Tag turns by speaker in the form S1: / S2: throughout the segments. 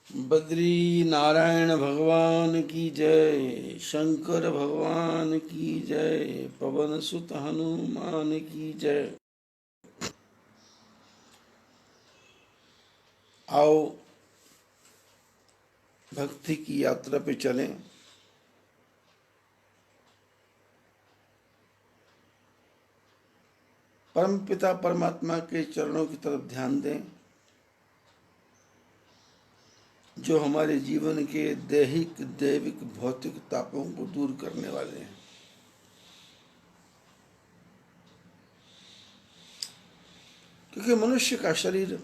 S1: बद्री नारायण भगवान की जय, शंकर भगवान की जय, पवन सुत हनुमान की जय। आओ भक्ति की यात्रा पे चलें। परमपिता परमात्मा के चरणों की तरफ ध्यान दें, जो हमारे जीवन के दैहिक दैविक भौतिक तापों को दूर करने वाले हैं। क्योंकि मनुष्य का शरीर,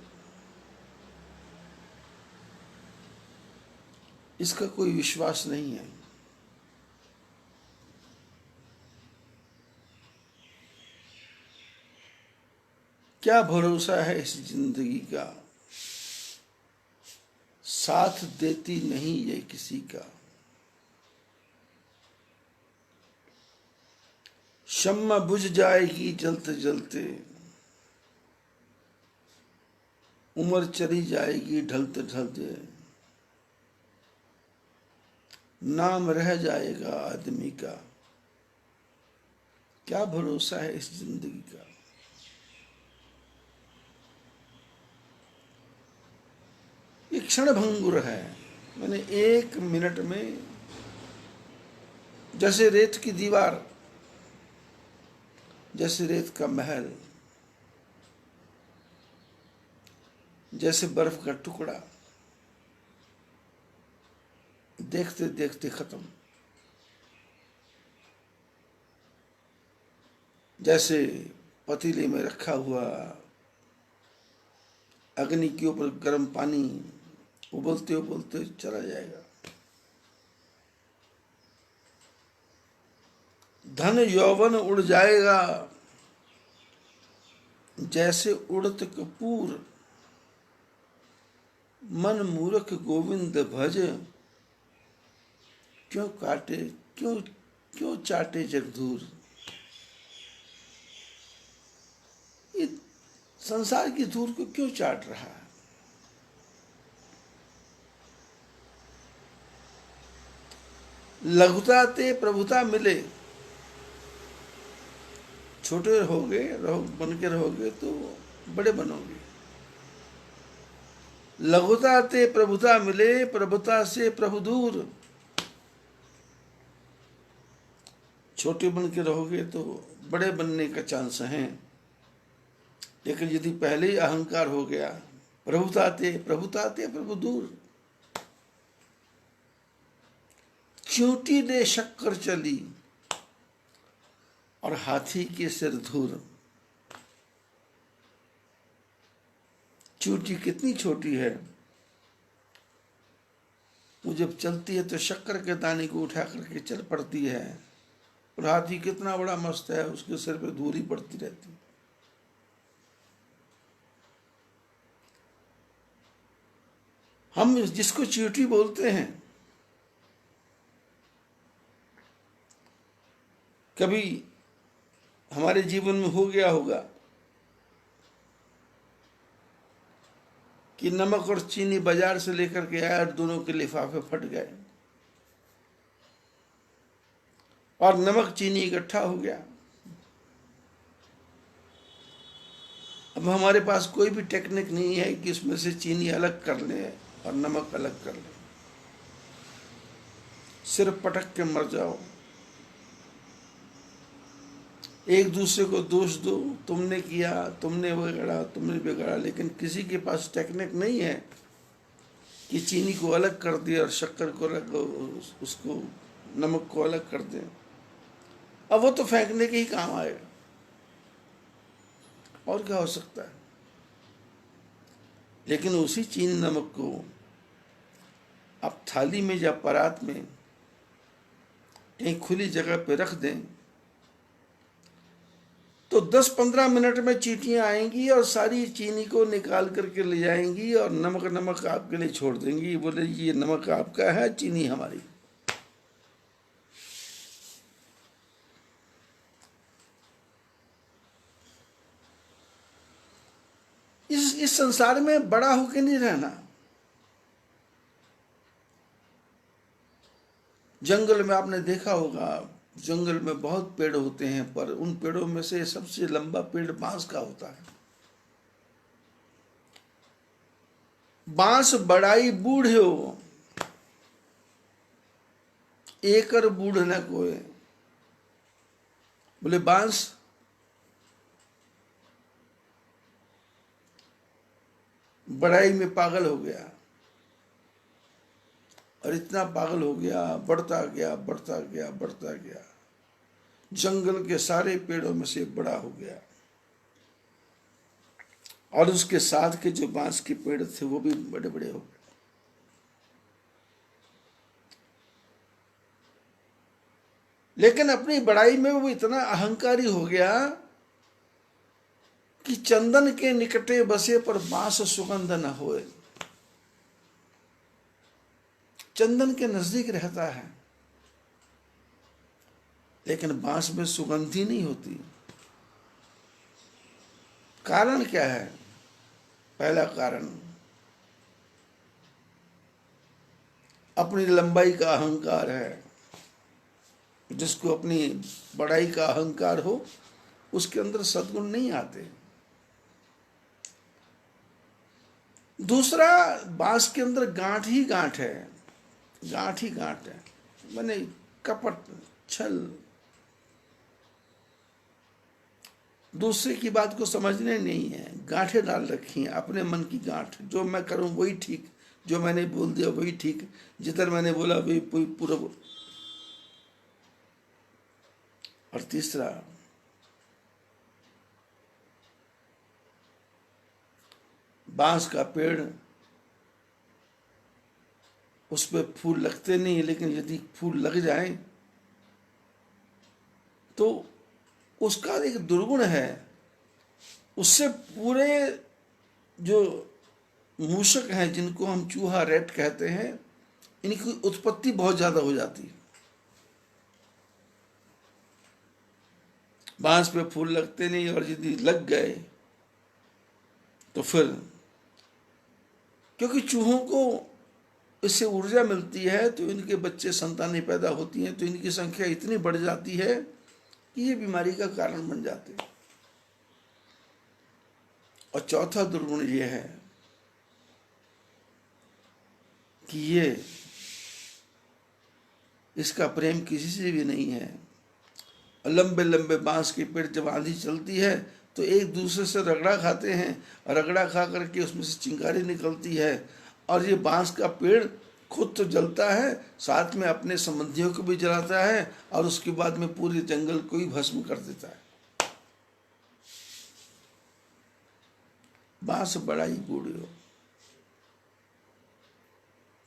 S1: इसका कोई विश्वास नहीं है। क्या भरोसा है इस जिंदगी का, साथ देती नहीं ये किसी का। शम्मा बुझ जाएगी जलते जलते, उम्र चली जाएगी ढलते ढलते, नाम रह जाएगा आदमी का। क्या भरोसा है इस जिंदगी का। ये क्षण भंगुर है। मैंने 1 मिनट में, जैसे रेत की दीवार, जैसे रेत का महल, जैसे बर्फ का टुकड़ा, देखते देखते खत्म। जैसे पतीले में रखा हुआ अग्नि के ऊपर गर्म पानी उबलते उबलते चला जाएगा। धन यौवन उड़ जाएगा जैसे उड़त कपूर, मन मूर्ख गोविंद भज, क्यों काटे क्यों क्यों चाटे जगधूर। ये संसार की धूल को क्यों चाट रहा है। लघुता ते प्रभुता मिले, छोटे रहोगे बन के रहोगे तो बड़े बनोगे। लघुता ते प्रभुता मिले, प्रभुता से प्रभु दूर। छोटे बन के रहोगे तो बड़े बनने का चांस है, लेकिन यदि पहले ही अहंकार हो गया, प्रभुता ते प्रभु दूर। चींटी ने शक्कर चली और हाथी के सिर धूर। चींटी कितनी छोटी है, वो जब चलती है तो शक्कर के दाने को उठा करके चल पड़ती है, और हाथी कितना बड़ा मस्त है, उसके सिर पे धूल ही पड़ती रहती है। हम जिसको चींटी बोलते हैं, कभी हमारे जीवन में हो गया होगा कि नमक और चीनी बाजार से लेकर के आया और दोनों के लिफाफे फट गए और नमक चीनी इकट्ठा हो गया। अब हमारे पास कोई भी टेक्निक नहीं है कि उसमें से चीनी अलग कर ले और नमक अलग कर ले। सिर्फ पटक के मर जाओ, एक दूसरे को दोष दो, तुमने किया, तुमने बिगाड़ा, लेकिन किसी के पास टेक्निक नहीं है कि चीनी को अलग कर दे और शक्कर को अलग, उसको नमक को अलग कर दे। अब वो तो फेंकने के ही काम आएगा, और क्या हो सकता है। लेकिन उसी चीनी नमक को आप थाली में या परात में कहीं खुली जगह पे रख दें तो 10-15 मिनट में चींटियां आएंगी और सारी चीनी को निकाल करके ले जाएंगी और नमक आपके लिए छोड़ देंगी। बोले ये नमक आपका है, चीनी हमारी। इस संसार में बड़ा होके नहीं रहना। जंगल में आपने देखा होगा, जंगल में बहुत पेड़ होते हैं, पर उन पेड़ों में से सबसे लंबा पेड़ बांस का होता है। बांस बड़ाई बूढ़ हो, एकर बूढ़ न कोय। बोले बांस बड़ाई में पागल हो गया, और इतना पागल हो गया, बढ़ता गया बढ़ता गया बढ़ता गया, जंगल के सारे पेड़ों में से बड़ा हो गया, और उसके साथ के जो बांस के पेड़ थे वो भी बड़े बड़े हो गए। लेकिन अपनी बड़ाई में वो इतना अहंकारी हो गया कि चंदन के निकटे बसे पर बांस सुगंध न होए। चंदन के नजदीक रहता है लेकिन बांस में सुगंध ही नहीं होती। कारण क्या है? पहला कारण अपनी लंबाई का अहंकार है। जिसको अपनी बड़ाई का अहंकार हो उसके अंदर सद्गुण नहीं आते। दूसरा, बांस के अंदर गांठ ही गांठ है, गांठ ही गांठ है, माने कपट, छल, दूसरे की बात को समझने नहीं है, गांठें डाल रखी हैं, अपने मन की गांठ। जो मैं करूं वही ठीक, जो मैंने बोल दिया वही ठीक, जिधर मैंने बोला वही पूरा। और तीसरा, बांस का पेड़, उस पे फूल लगते नहीं, लेकिन यदि फूल लग जाए तो उसका एक दुर्गुण है, उससे पूरे जो मूषक हैं, जिनको हम चूहा, रैट कहते हैं, इनकी उत्पत्ति बहुत ज्यादा हो जाती है। बांस पे फूल लगते नहीं, और यदि लग गए तो फिर, क्योंकि चूहों को इससे ऊर्जा मिलती है, तो इनके बच्चे, संतानें पैदा होती हैं, तो इनकी संख्या इतनी बढ़ जाती है कि ये बीमारी का कारण बन जाते हैं। और चौथा दुर्गुण ये है कि ये, इसका प्रेम किसी से भी नहीं है। लंबे लंबे बांस के पेड़ जब आंधी चलती है तो एक दूसरे से रगड़ा खाते हैं, रगड़ा खा करके उसमें से चिंगारी निकलती है, और ये बांस का पेड़ खुद तो जलता है, साथ में अपने संबंधियों को भी जलाता है, और उसके बाद में पूरे जंगल को ही भस्म कर देता है। बांस बड़ा ही बूढ़ी हो,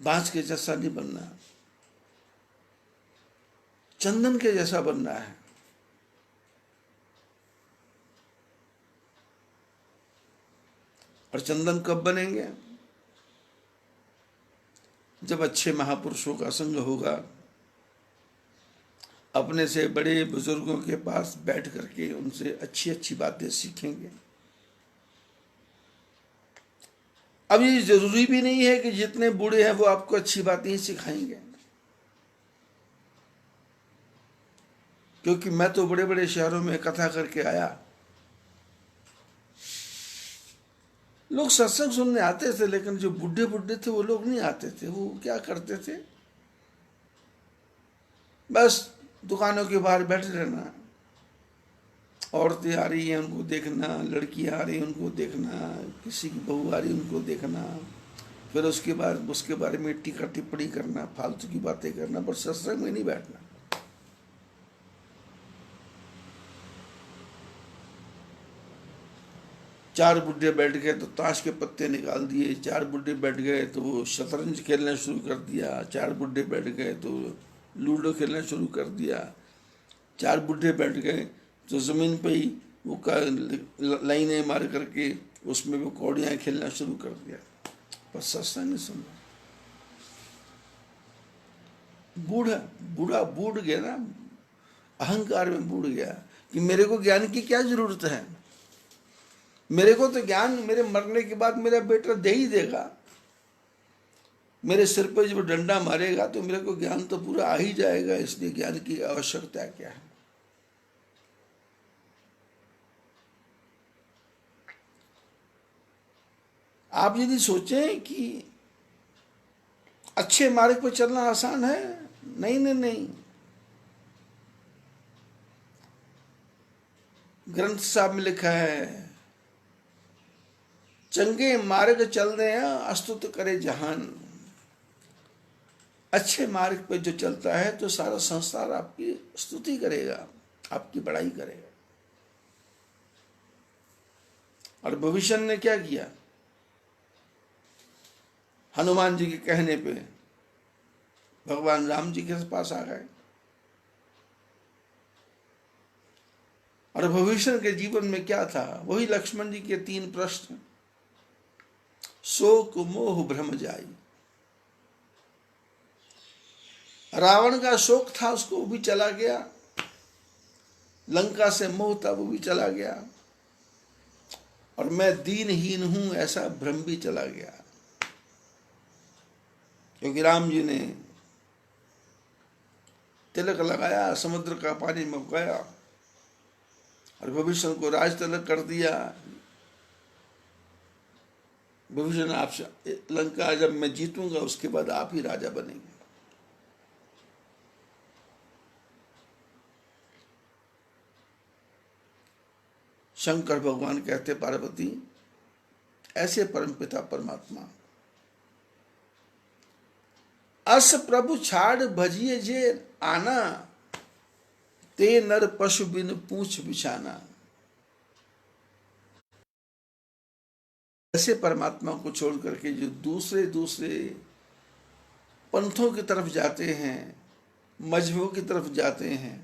S1: बांस के जैसा नहीं बनना, चंदन के जैसा बनना है। और चंदन कब बनेंगे? जब अच्छे महापुरुषों का संग होगा, अपने से बड़े बुजुर्गों के पास बैठ करके उनसे अच्छी अच्छी बातें सीखेंगे। अब ये जरूरी भी नहीं है कि जितने बूढ़े हैं वो आपको अच्छी बातें ही सिखाएंगे, क्योंकि मैं तो बड़े बड़े शहरों में कथा करके आया, लोग सत्संग सुनने आते थे, लेकिन जो बुढ़े बुढ़े थे वो लोग नहीं आते थे। वो क्या करते थे? बस दुकानों के बाहर बैठे रहना, औरतें आ रही हैं उनको देखना, लड़कियां आ रही हैं उनको देखना, किसी की बहू आ रही है उनको देखना, फिर उसके बाद उसके बारे में टीका टिप्पणी करना, फालतू की बातें करना, पर सत्संग में नहीं बैठना। चार बुढ़े बैठ गए तो ताश के पत्ते निकाल दिए, चार बुढ़े बैठ गए तो वो शतरंज खेलना शुरू कर दिया, चार बुढ़े बैठ गए तो लूडो खेलना शुरू कर दिया, चार बुढ़े बैठ गए तो ज़मीन पे ही वो लाइनें मार करके उसमें वो कौड़ियाँ खेलना शुरू कर दिया, पर सत्संग नहीं सुनना। बूढ़ा बूढ़ गया ना, अहंकार में बूढ़ गया कि मेरे को ज्ञान की क्या जरूरत है, मेरे को तो ज्ञान मेरे मरने के बाद मेरा बेटा दे ही देगा। मेरे सिर पर जब डंडा मारेगा तो मेरे को ज्ञान तो पूरा आ ही जाएगा, इसलिए ज्ञान की आवश्यकता क्या है। आप यदि सोचें कि अच्छे मार्ग पर चलना आसान है, नहीं नहीं नहीं। ग्रंथ साहब में लिखा है, चंगे मार्ग चल दे अस्तुत करे जहान। अच्छे मार्ग पे जो चलता है तो सारा संसार आपकी स्तुति करेगा, आपकी बड़ाई करेगा। और भविष्य ने क्या किया, हनुमान जी के कहने पे भगवान राम जी के पास आ गए और भविष्य के जीवन में क्या था, वही लक्ष्मण जी के 3 प्रश्न। शोक मोह भ्रम जाई, रावण का शोक था उसको, वो भी चला गया। लंका से मोह था, वो भी चला गया। और मैं दीनहीन हूं ऐसा भ्रम भी चला गया, क्योंकि राम जी ने तिलक लगाया, समुद्र का पानी में गया और विभीषण को राज तिलक कर दिया। विभीषण, आपसे लंका जब मैं जीतूंगा उसके बाद आप ही राजा बनेंगे। शंकर भगवान कहते, पार्वती ऐसे परमपिता परमात्मा अस प्रभु छाड़ भजिए जे आना, ते नर पशु बिन पूछ बिछाना। ऐसे परमात्मा को छोड़ करके जो दूसरे दूसरे पंथों की तरफ जाते हैं, मजहबों की तरफ जाते हैं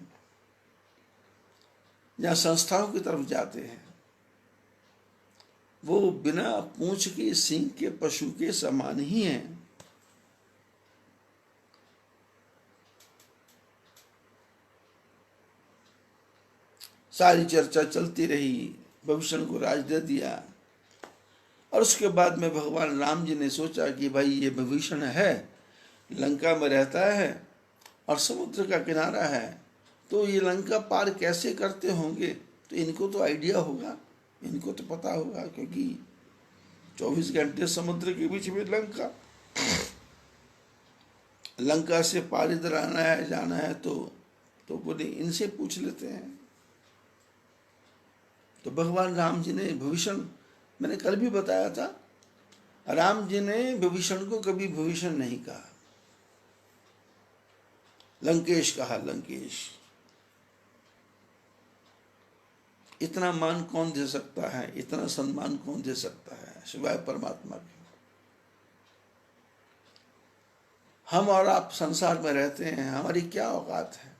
S1: या संस्थाओं की तरफ जाते हैं, वो बिना पूंछ के सींग के पशु के समान ही हैं। सारी चर्चा चलती रही, विभीषण को राज दे दिया। और उसके बाद में भगवान राम जी ने सोचा कि भाई ये विभीषण है, लंका में रहता है और समुद्र का किनारा है, तो ये लंका पार कैसे करते होंगे, तो इनको तो आइडिया होगा, इनको तो पता होगा, क्योंकि 24 घंटे समुद्र के बीच में लंका से पार इधर आना है, जाना है, तो बोले इनसे पूछ लेते हैं। तो भगवान राम जी ने विभीषण, मैंने कल भी बताया था, राम जी ने विभीषण को कभी विभीषण नहीं कहा, लंकेश कहा, लंकेश। इतना मान कौन दे सकता है, इतना सम्मान कौन दे सकता है सिवाय परमात्मा के। हम और आप संसार में रहते हैं, हमारी क्या औकात है।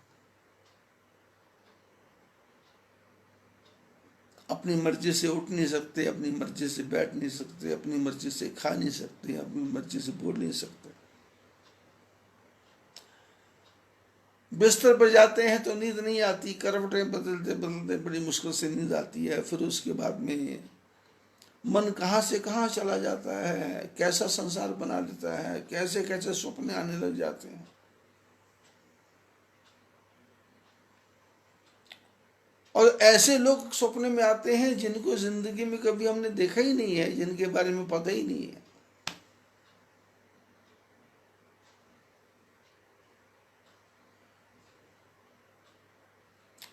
S1: अपनी मर्जी से उठ नहीं सकते, अपनी मर्जी से बैठ नहीं सकते, अपनी मर्जी से खा नहीं सकते, अपनी मर्जी से बोल नहीं सकते। बिस्तर पर जाते हैं तो नींद नहीं आती, करवटें बदलते बदलते बड़ी मुश्किल से नींद आती है। फिर उसके बाद में मन कहाँ से कहाँ चला जाता है, कैसा संसार बना लेता है, कैसे कैसे सपने आने लग जाते हैं। और ऐसे लोग सपने में आते हैं जिनको जिंदगी में कभी हमने देखा ही नहीं है, जिनके बारे में पता ही नहीं है।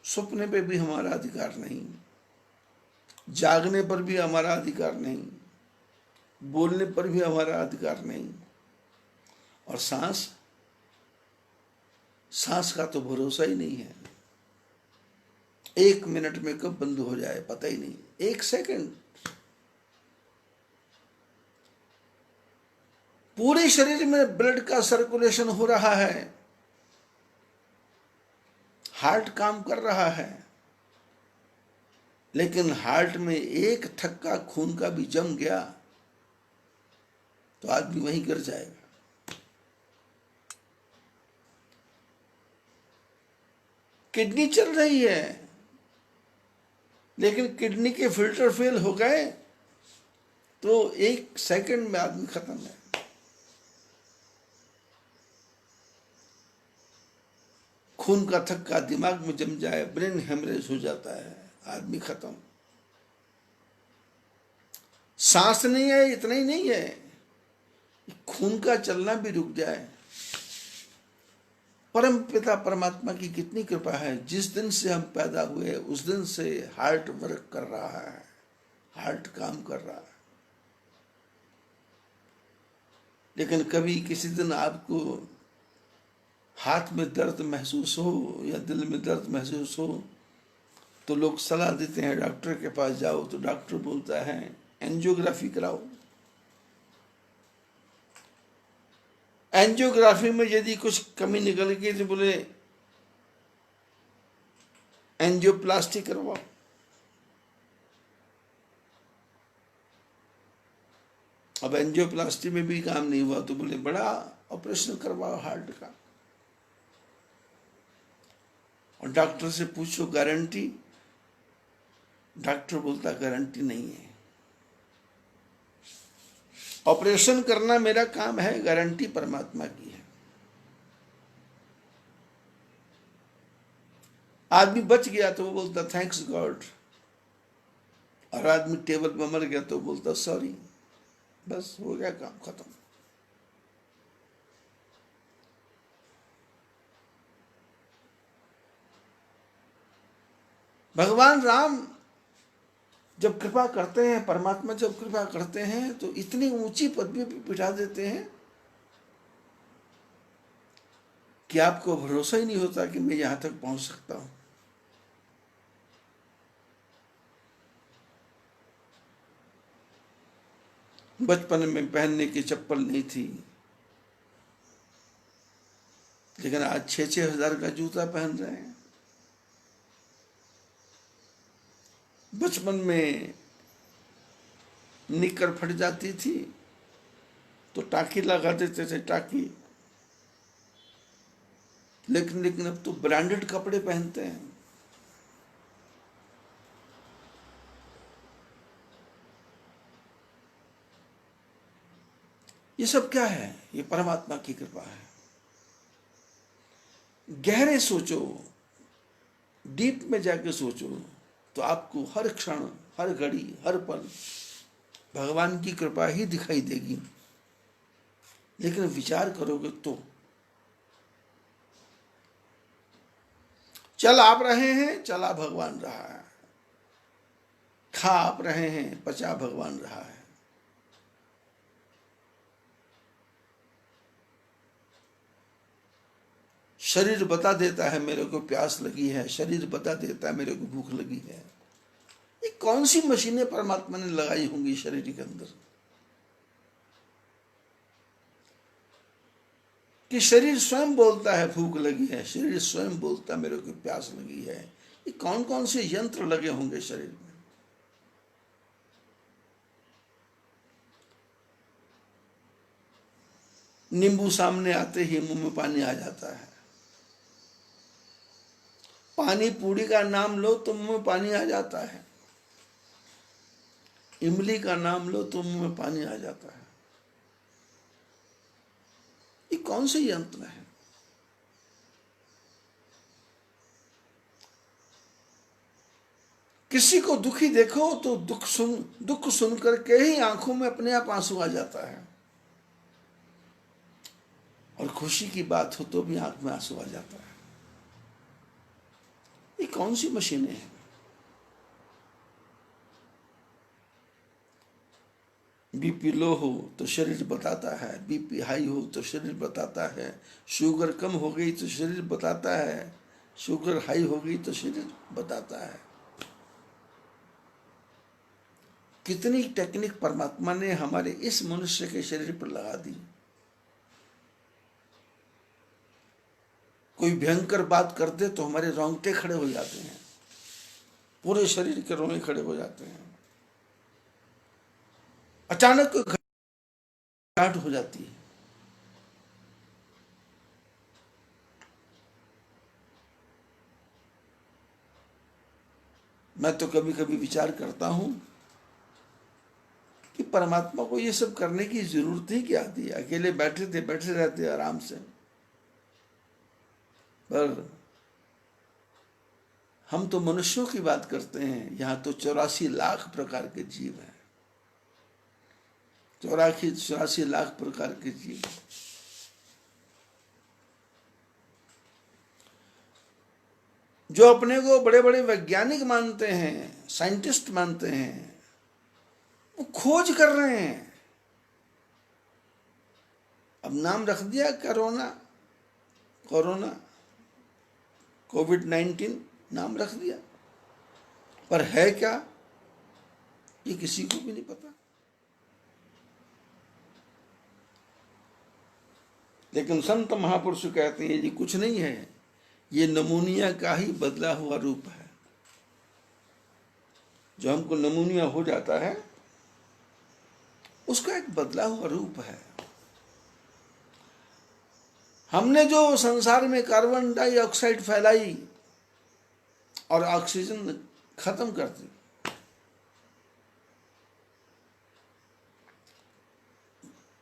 S1: सपने पे भी हमारा अधिकार नहीं, जागने पर भी हमारा अधिकार नहीं, बोलने पर भी हमारा अधिकार नहीं, और सांस का तो भरोसा ही नहीं है। 1 मिनट में कब बंद हो जाए पता ही नहीं, 1 सेकंड। पूरे शरीर में ब्लड का सर्कुलेशन हो रहा है, हार्ट काम कर रहा है, लेकिन हार्ट में एक थक्का खून का भी जम गया तो आदमी वहीं गिर जाएगा। किडनी चल रही है, लेकिन किडनी के फिल्टर फेल हो गए तो 1 सेकंड में आदमी खत्म है। खून का थक्का दिमाग में जम जाए, ब्रेन हेमरेज हो जाता है, आदमी खत्म। सांस नहीं है, इतना ही नहीं है, खून का चलना भी रुक जाए। परम पिता परमात्मा की कितनी कृपा है, जिस दिन से हम पैदा हुए उस दिन से हार्ट वर्क कर रहा है, हार्ट काम कर रहा है। लेकिन कभी किसी दिन आपको हाथ में दर्द महसूस हो या दिल में दर्द महसूस हो तो लोग सलाह देते हैं डॉक्टर के पास जाओ, तो डॉक्टर बोलता है एंजियोग्राफी कराओ। एंजियोग्राफी में यदि कुछ कमी निकल गई तो बोले एंजियोप्लास्टी करवाओ। अब एंजियोप्लास्टी में भी काम नहीं हुआ तो बोले बड़ा ऑपरेशन करवाओ हार्ट का। और डॉक्टर से पूछो गारंटी, डॉक्टर बोलता गारंटी नहीं है। ऑपरेशन करना मेरा काम है, गारंटी परमात्मा की है। आदमी बच गया तो वो बोलता थैंक्स गॉड, और आदमी टेबल पर मर गया तो बोलता सॉरी। बस हो गया काम खत्म। भगवान राम जब कृपा करते हैं, परमात्मा जब कृपा करते हैं तो इतनी ऊंची पदवी पर बिठा देते हैं कि आपको भरोसा ही नहीं होता कि मैं यहां तक पहुंच सकता हूं। बचपन में पहनने की चप्पल नहीं थी, लेकिन आज 6-6 हजार का जूता पहन रहे हैं। बचपन में निकर फट जाती थी तो टाकी लगा देते थे, टाकी। लेकिन अब तो ब्रांडेड कपड़े पहनते हैं। ये सब क्या है? ये परमात्मा की कृपा है। गहरे सोचो, डीप में जाके सोचो तो आपको हर क्षण, हर घड़ी, हर पल भगवान की कृपा ही दिखाई देगी। लेकिन विचार करोगे तो चल आप रहे हैं, चला भगवान रहा है। खा आप रहे हैं, पचा भगवान रहा है। शरीर बता देता है मेरे को प्यास लगी है, शरीर बता देता है मेरे को भूख लगी है। ये कौन सी मशीनें परमात्मा ने लगाई होंगी शरीर के अंदर कि शरीर स्वयं बोलता है भूख लगी है, शरीर स्वयं बोलता है मेरे को प्यास लगी है। ये कौन कौन से यंत्र लगे होंगे शरीर में? नींबू सामने आते ही मुंह में पानी आ जाता है। पानी पूरी का नाम लो तो मुंह में पानी आ जाता है। इमली का नाम लो तो मुंह में पानी आ जाता है। ये कौन से यंत्र है? किसी को दुखी देखो तो दुख सुन करके ही आंखों में अपने आप आंसू आ जाता है, और खुशी की बात हो तो भी आंख में आंसू आ जाता है। ये कौन सी मशीनें हैं? बीपी लो हो तो शरीर बताता है, बीपी हाई हो तो शरीर बताता है, शुगर कम हो गई तो शरीर बताता है, शुगर हाई हो गई तो शरीर बताता है। कितनी टेक्निक परमात्मा ने हमारे इस मनुष्य के शरीर पर लगा दी। कोई भयंकर बात कर दे तो हमारे रोंगटे खड़े हो जाते हैं, पूरे शरीर के रोंगे खड़े हो जाते हैं। अचानक कोई घबराहट हो जाती है। मैं तो कभी कभी विचार करता हूं कि परमात्मा को ये सब करने की जरूरत ही क्या थी? अकेले बैठे थे, बैठे रहते आराम से। पर हम तो मनुष्यों की बात करते हैं, यहां तो 84 लाख प्रकार के जीव हैं। 84 लाख प्रकार के जीव। जो अपने को बड़े बड़े वैज्ञानिक मानते हैं, साइंटिस्ट मानते हैं, वो खोज कर रहे हैं। अब नाम रख दिया कोरोना, कोविड-19 नाम रख दिया, पर है क्या ये किसी को भी नहीं पता। लेकिन संत महापुरुष कहते हैं ये कुछ नहीं है, ये नमूनिया का ही बदला हुआ रूप है। जो हमको नमूनिया हो जाता है उसका एक बदला हुआ रूप है। हमने जो संसार में कार्बन डाइऑक्साइड फैलाई और ऑक्सीजन खत्म कर दी,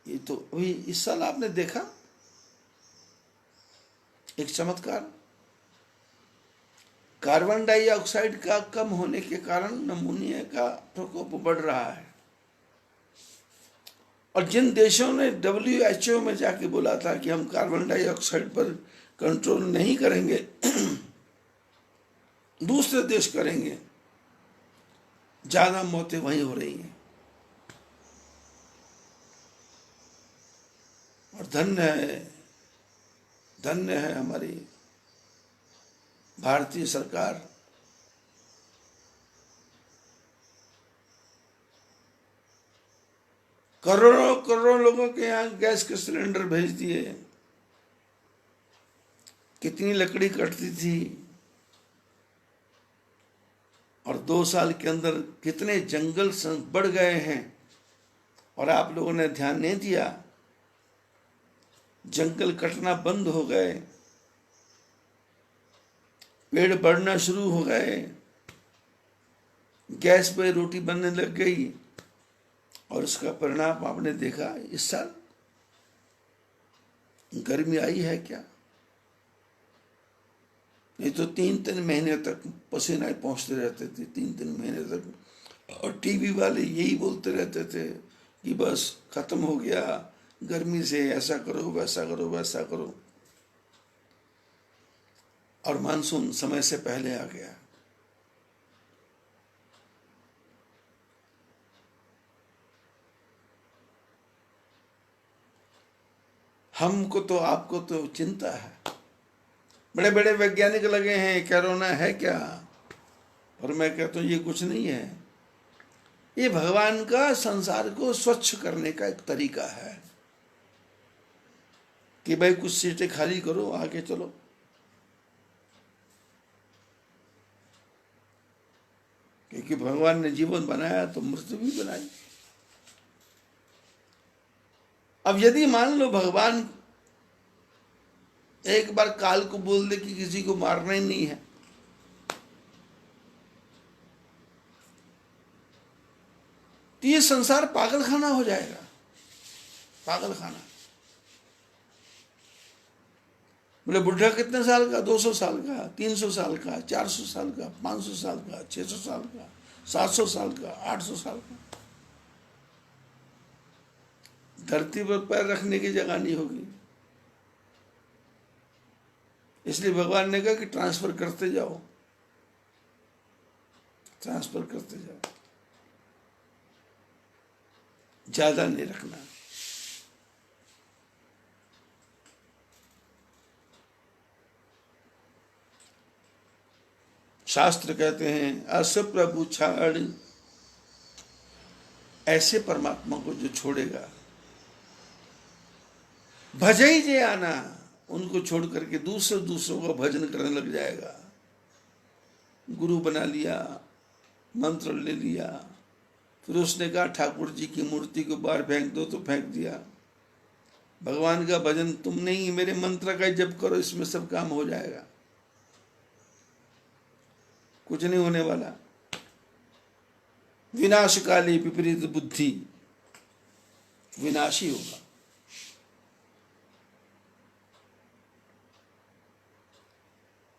S1: ये तो अभी इस साल आपने देखा एक चमत्कार। कार्बन डाइऑक्साइड का कम होने के कारण नमूनिया का प्रकोप बढ़ रहा है। और जिन देशों ने WHO में जाके बोला था कि हम कार्बन डाइऑक्साइड पर कंट्रोल नहीं करेंगे, दूसरे देश करेंगे, ज्यादा मौतें वहीं हो रही हैं। और धन्य है हमारी भारतीय सरकार। करोड़ों करोड़ों लोगों के यहाँ गैस के सिलेंडर भेज दिए। कितनी लकड़ी कटती थी और 2 साल के अंदर कितने जंगल बढ़ गए हैं, और आप लोगों ने ध्यान नहीं दिया। जंगल कटना बंद हो गए, पेड़ बढ़ना शुरू हो गए, गैस पे रोटी बनने लग गई, और उसका परिणाम आपने देखा। इस साल गर्मी आई है क्या? नहीं तो 3-3 महीने तक पसीना पहुंचते रहते थे, 3-3 महीने तक। और टीवी वाले यही बोलते रहते थे कि बस खत्म हो गया गर्मी से, ऐसा करो वैसा करो वैसा करो। और मानसून समय से पहले आ गया। हमको तो आपको तो चिंता है। बड़े बड़े वैज्ञानिक लगे हैं कोरोना है क्या, और मैं कहता हूं ये कुछ नहीं है। ये भगवान का संसार को स्वच्छ करने का एक तरीका है कि भाई कुछ सीटें खाली करो, आगे चलो। क्योंकि भगवान ने जीवन बनाया तो मृत्यु भी बनाई। अब यदि मान लो भगवान एक बार काल को बोल दे कि किसी को मारना ही नहीं है, तो ये संसार पागल खाना हो जाएगा। पागल खाना। बोले बुढ़ा कितने साल का? 200 साल का, 300 साल का, 400 साल का, 500 साल का, 600 साल का, 700 साल का, 800 साल का। धरती पर पैर रखने की जगह नहीं होगी। इसलिए भगवान ने कहा कि ट्रांसफर करते जाओ, ट्रांसफर करते जाओ, ज्यादा नहीं रखना। शास्त्र कहते हैं अस प्रभु छाड़, ऐसे परमात्मा को जो छोड़ेगा, भजई जे आना, उनको छोड़ करके दूसरों का भजन करने लग जाएगा। गुरु बना लिया, मंत्र ले लिया, फिर उसने कहा ठाकुर जी की मूर्ति को बाहर फेंक दो तो फेंक दिया। भगवान का भजन तुम नहीं, मेरे मंत्र का जप करो, इसमें सब काम हो जाएगा। कुछ नहीं होने वाला। विनाशकाली विपरीत बुद्धि, विनाशी होगा।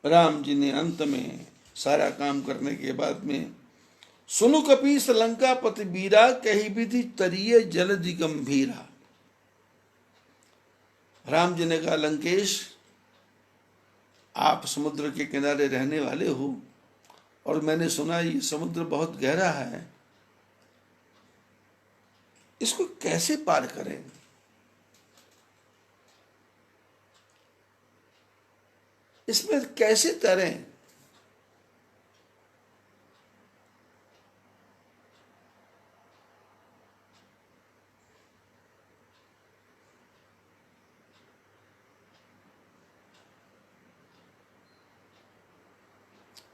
S1: राम जी ने अंत में सारा काम करने के बाद में, सुनु कपीस लंका पति बीरा, कही विधि तरिये जलधि गंभीरा। राम जी ने कहा, लंकेश आप समुद्र के किनारे रहने वाले हो और मैंने सुना ये समुद्र बहुत गहरा है, इसको कैसे पार करें? इसमें कैसे तैरें?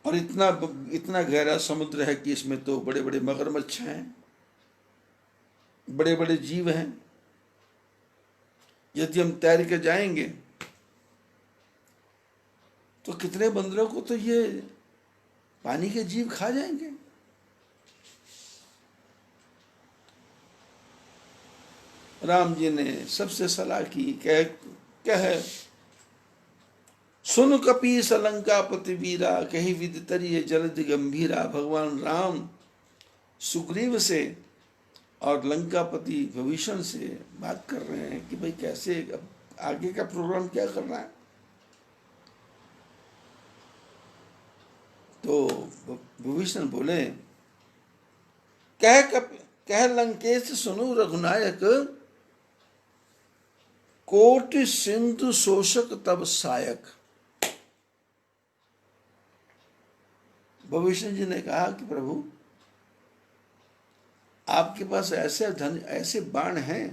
S1: और इतना इतना गहरा समुद्र है कि इसमें तो बड़े बड़े मगरमच्छ हैं, बड़े बड़े जीव हैं। यदि हम तैर के जाएंगे तो कितने बंदरों को तो ये पानी के जीव खा जाएंगे। राम जी ने सबसे सलाह की, कह सुन कपीस लंका पति वीरा, कही विधि तरिये जलधि गंभीरा। भगवान राम सुग्रीव से और लंकापति विभीषण से बात कर रहे हैं कि भाई कैसे अब आगे का प्रोग्राम क्या करना है। तो विभीषण बोले, कह लंकेश सुनु रघुनायक, कोटि सिंधु शोषक तब सायक। विभीषण जी ने कहा कि प्रभु आपके पास ऐसे बाण हैं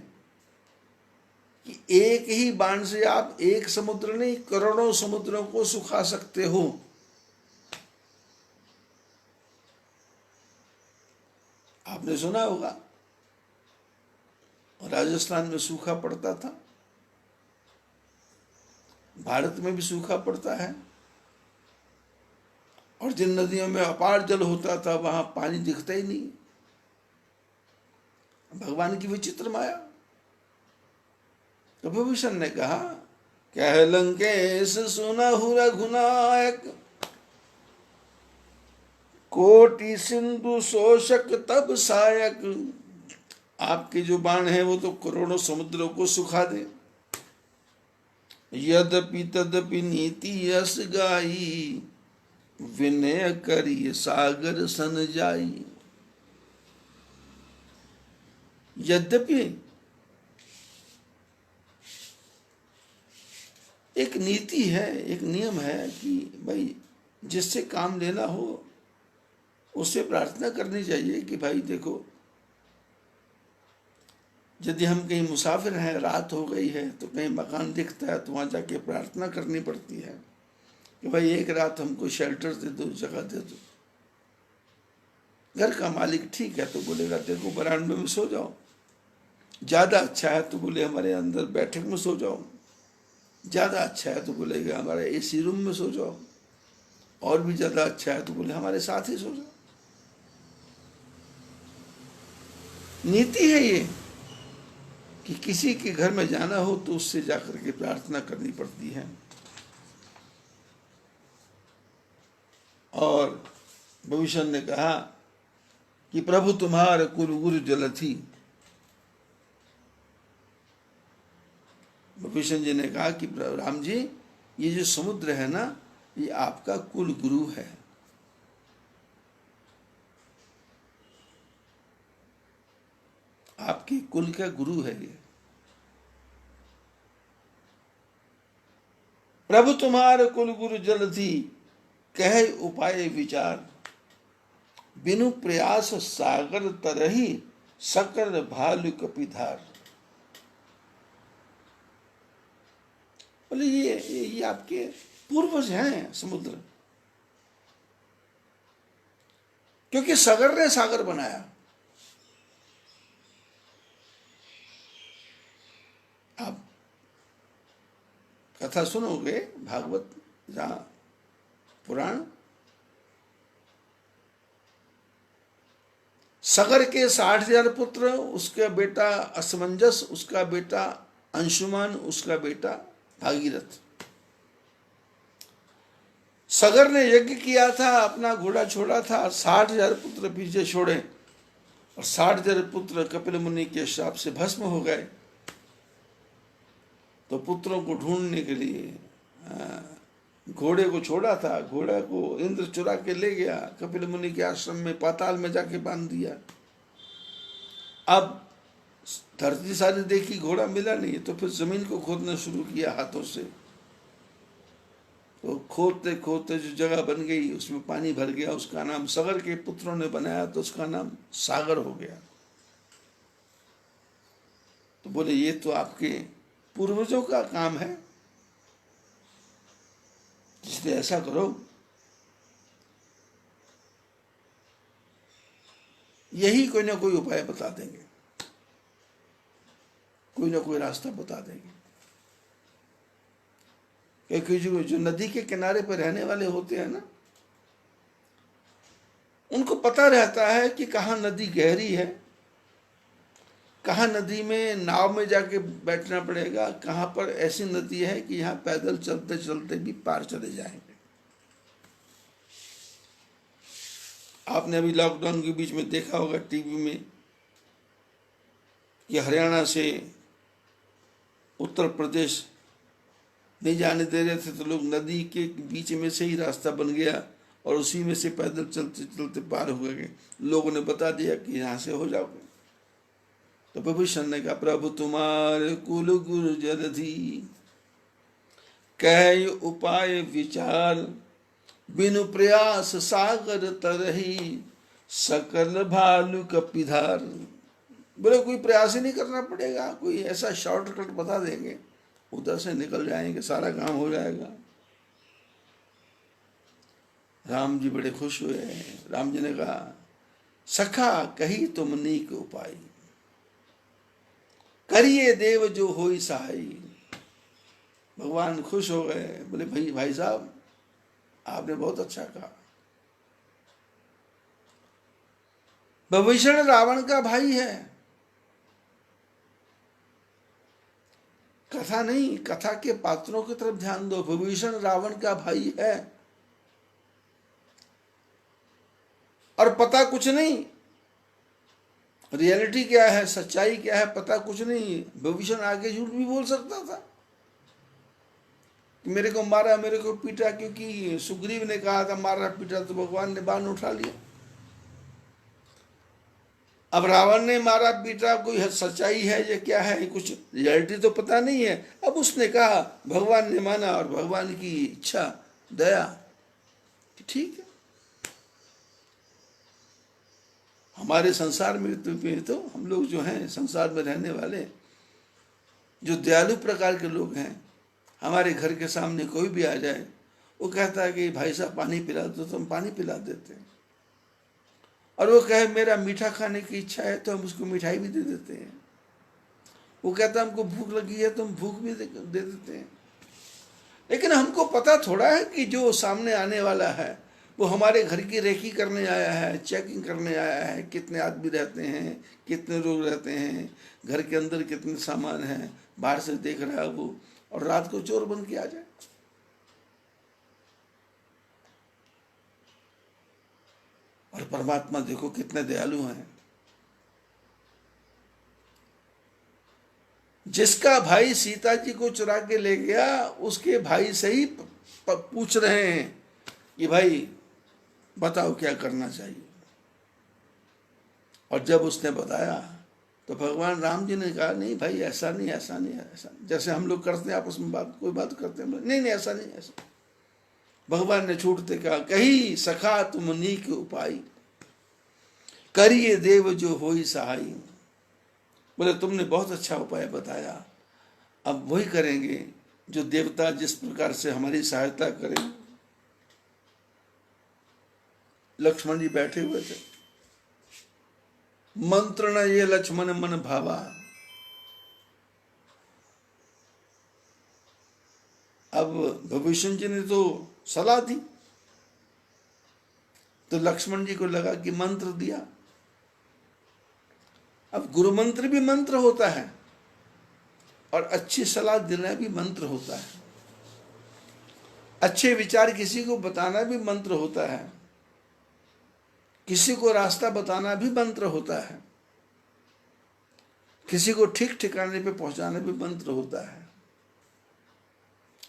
S1: कि एक ही बाण से आप एक समुद्र नहीं करोड़ों समुद्रों को सुखा सकते हो। आपने सुना होगा राजस्थान में सूखा पड़ता था, भारत में भी सूखा पड़ता है, और जिन नदियों में अपार जल होता था वहां पानी दिखता ही नहीं। भगवान की विचित्र माया। तो विभीषण ने कहा, कह लंकेश सुनहु रघुनायक, कोटि सिंधु शोषक तब सायक। आपके जो बाण हैं वो तो करोड़ों समुद्रों को सुखा दे। यद्यपि तदपि नीति यस गाई, विनय करिय सागर सन जाई। यद्यपि एक नीति है, एक नियम है कि भाई जिससे काम लेना हो उससे प्रार्थना करनी चाहिए कि भाई देखो, यदि हम कहीं मुसाफिर हैं, रात हो गई है, तो कहीं मकान दिखता है तो वहां जाके प्रार्थना करनी पड़ती है कि भाई एक रात हमको शेल्टर दे दो, जगह दे दो। घर का मालिक ठीक है तो बोलेगा देखो बरामदे में सो जाओ, ज्यादा अच्छा है तो बोले हमारे अंदर बैठक में सो जाओ, ज्यादा अच्छा है तो बोलेगा हमारे एसी रूम में सो जाओ, और भी ज्यादा अच्छा है तो बोले हमारे साथ ही सो जाओ। नीति है ये कि किसी के घर में जाना हो तो उससे जाकर के प्रार्थना करनी पड़ती है। और विभीषण ने कहा कि प्रभु तुम्हार कुल गुरु जलथी। विभीषण जी ने कहा कि राम जी, ये जो समुद्र है ना, ये आपका कुल गुरु है। आपके कुल का गुरु है ये। प्रभु तुम्हार कुल गुरु जलधि, कह उपाय विचार। बिनु प्रयास सागर तरही, सकल भालु कपिधार। बोले ये आपके पूर्वज हैं समुद्र, क्योंकि सागर ने सागर बनाया। आप कथा सुनोगे भागवत जहां पुराण, सगर के 60,000 पुत्र, उसका बेटा असमंजस, उसका बेटा अंशुमान, उसका बेटा भागीरथ। सगर ने यज्ञ किया था, अपना घोड़ा छोड़ा था, 60,000 पुत्र पीछे छोड़े, और 60,000 पुत्र कपिल मुनि के श्राप से भस्म हो गए। तो पुत्रों को ढूंढने के लिए घोड़े को छोड़ा था, घोड़ा को इंद्र चुरा के ले गया, कपिल मुनि के आश्रम में पाताल में जाके बांध दिया। अब धरती सारी देखी, घोड़ा मिला नहीं, तो फिर जमीन को खोदना शुरू किया हाथों से। तो खोदते खोदते जो जगह बन गई उसमें पानी भर गया, उसका नाम सगर के पुत्रों ने बनाया, तो उसका नाम सागर हो गया। तो बोले ये तो आपके पूर्वजों का काम है, इसलिए ऐसा करो, यही कोई ना कोई उपाय बता देंगे, कोई ना कोई रास्ता बता देंगे। क्योंकि जो नदी के किनारे पर रहने वाले होते हैं ना, उनको पता रहता है कि कहाँ नदी गहरी है, कहाँ नदी में नाव में जाके बैठना पड़ेगा, कहाँ पर ऐसी नदी है कि यहाँ पैदल चलते चलते भी पार चले जाएंगे। आपने अभी लॉकडाउन के बीच में देखा होगा टीवी में कि हरियाणा से उत्तर प्रदेश नहीं जाने दे रहे थे, तो लोग नदी के बीच में से ही रास्ता बन गया और उसी में से पैदल चलते चलते पार हो गए। लोगों ने बता दिया कि यहाँ से हो जाओगे। तो विभीषण ने कहा, प्रभु तुम्हारे कुल गुरु जलधि, कह उपाय विचार, बिनु प्रयास सागर तरही, सकल भालु कपिधार। बोले कोई प्रयास ही नहीं करना पड़ेगा, कोई ऐसा शॉर्टकट बता देंगे, उधर से निकल जाएंगे, सारा काम हो जाएगा। राम जी बड़े खुश हुए। राम जी ने कहा, सखा कही तुम नीक उपाय, करिए देव जो होई सहाई। भगवान खुश हो गए, बोले भाई साहब आपने बहुत अच्छा कहा। विभीषण रावण का भाई है, कथा नहीं, कथा के पात्रों की तरफ ध्यान दो। विभीषण रावण का भाई है और पता कुछ नहीं, रियलिटी क्या है, सच्चाई क्या है, पता कुछ नहीं। विभीषण आगे झूठ भी बोल सकता था कि मेरे को मारा, मेरे को पीटा, क्योंकि सुग्रीव ने कहा था मारा पीटा, तो भगवान ने बाण उठा लिया। अब रावण ने मारा पीटा, कोई सच्चाई है या क्या है, कुछ रियलिटी तो पता नहीं है। अब उसने कहा, भगवान ने माना, और भगवान की इच्छा, दया, ठीक है। हमारे संसार में तो हम लोग जो हैं, संसार में रहने वाले जो दयालु प्रकार के लोग हैं, हमारे घर के सामने कोई भी आ जाए, वो कहता है कि भाई साहब पानी पिला दो, तो हम पानी पिला देते हैं। और वो कहे मेरा मीठा खाने की इच्छा है, तो हम उसको मिठाई भी दे देते हैं। वो कहता है हमको भूख लगी है, तो हम भूख भी दे देते हैं। लेकिन हमको पता थोड़ा है कि जो सामने आने वाला है वो हमारे घर की रेकी करने आया है, चेकिंग करने आया है, कितने आदमी रहते हैं, कितने लोग रहते हैं, घर के अंदर कितने सामान हैं, बाहर से देख रहा है वो, और रात को चोर बन के आ जाए। और परमात्मा देखो कितने दयालु हैं। जिसका भाई सीता जी को चुरा के ले गया, उसके भाई से ही पूछ रहे हैं कि भाई बताओ क्या करना चाहिए। और जब उसने बताया तो भगवान राम जी ने कहा, नहीं भाई ऐसा नहीं, ऐसा नहीं, ऐसा नहीं। जैसे हम लोग करते हैं आपस में बात, कोई बात करते हैं, नहीं नहीं ऐसा नहीं, ऐसा। भगवान ने छूटते कहा, कही सखा तुम नीक उपाय, करिए देव जो होई सहाई। बोले तुमने बहुत अच्छा उपाय बताया, अब वही करेंगे जो देवता जिस प्रकार से हमारी सहायता करें। लक्ष्मण जी बैठे हुए थे। मंत्र न ये लक्ष्मण मन भावा। अब विभीषण जी ने तो सलाह दी, तो लक्ष्मण जी को लगा कि मंत्र दिया। अब गुरु मंत्र भी मंत्र होता है और अच्छी सलाह देना भी मंत्र होता है। अच्छे विचार किसी को बताना भी मंत्र होता है, किसी को रास्ता बताना भी मंत्र होता है, किसी को ठीक ठिकाने पे पहुंचाना भी मंत्र होता है।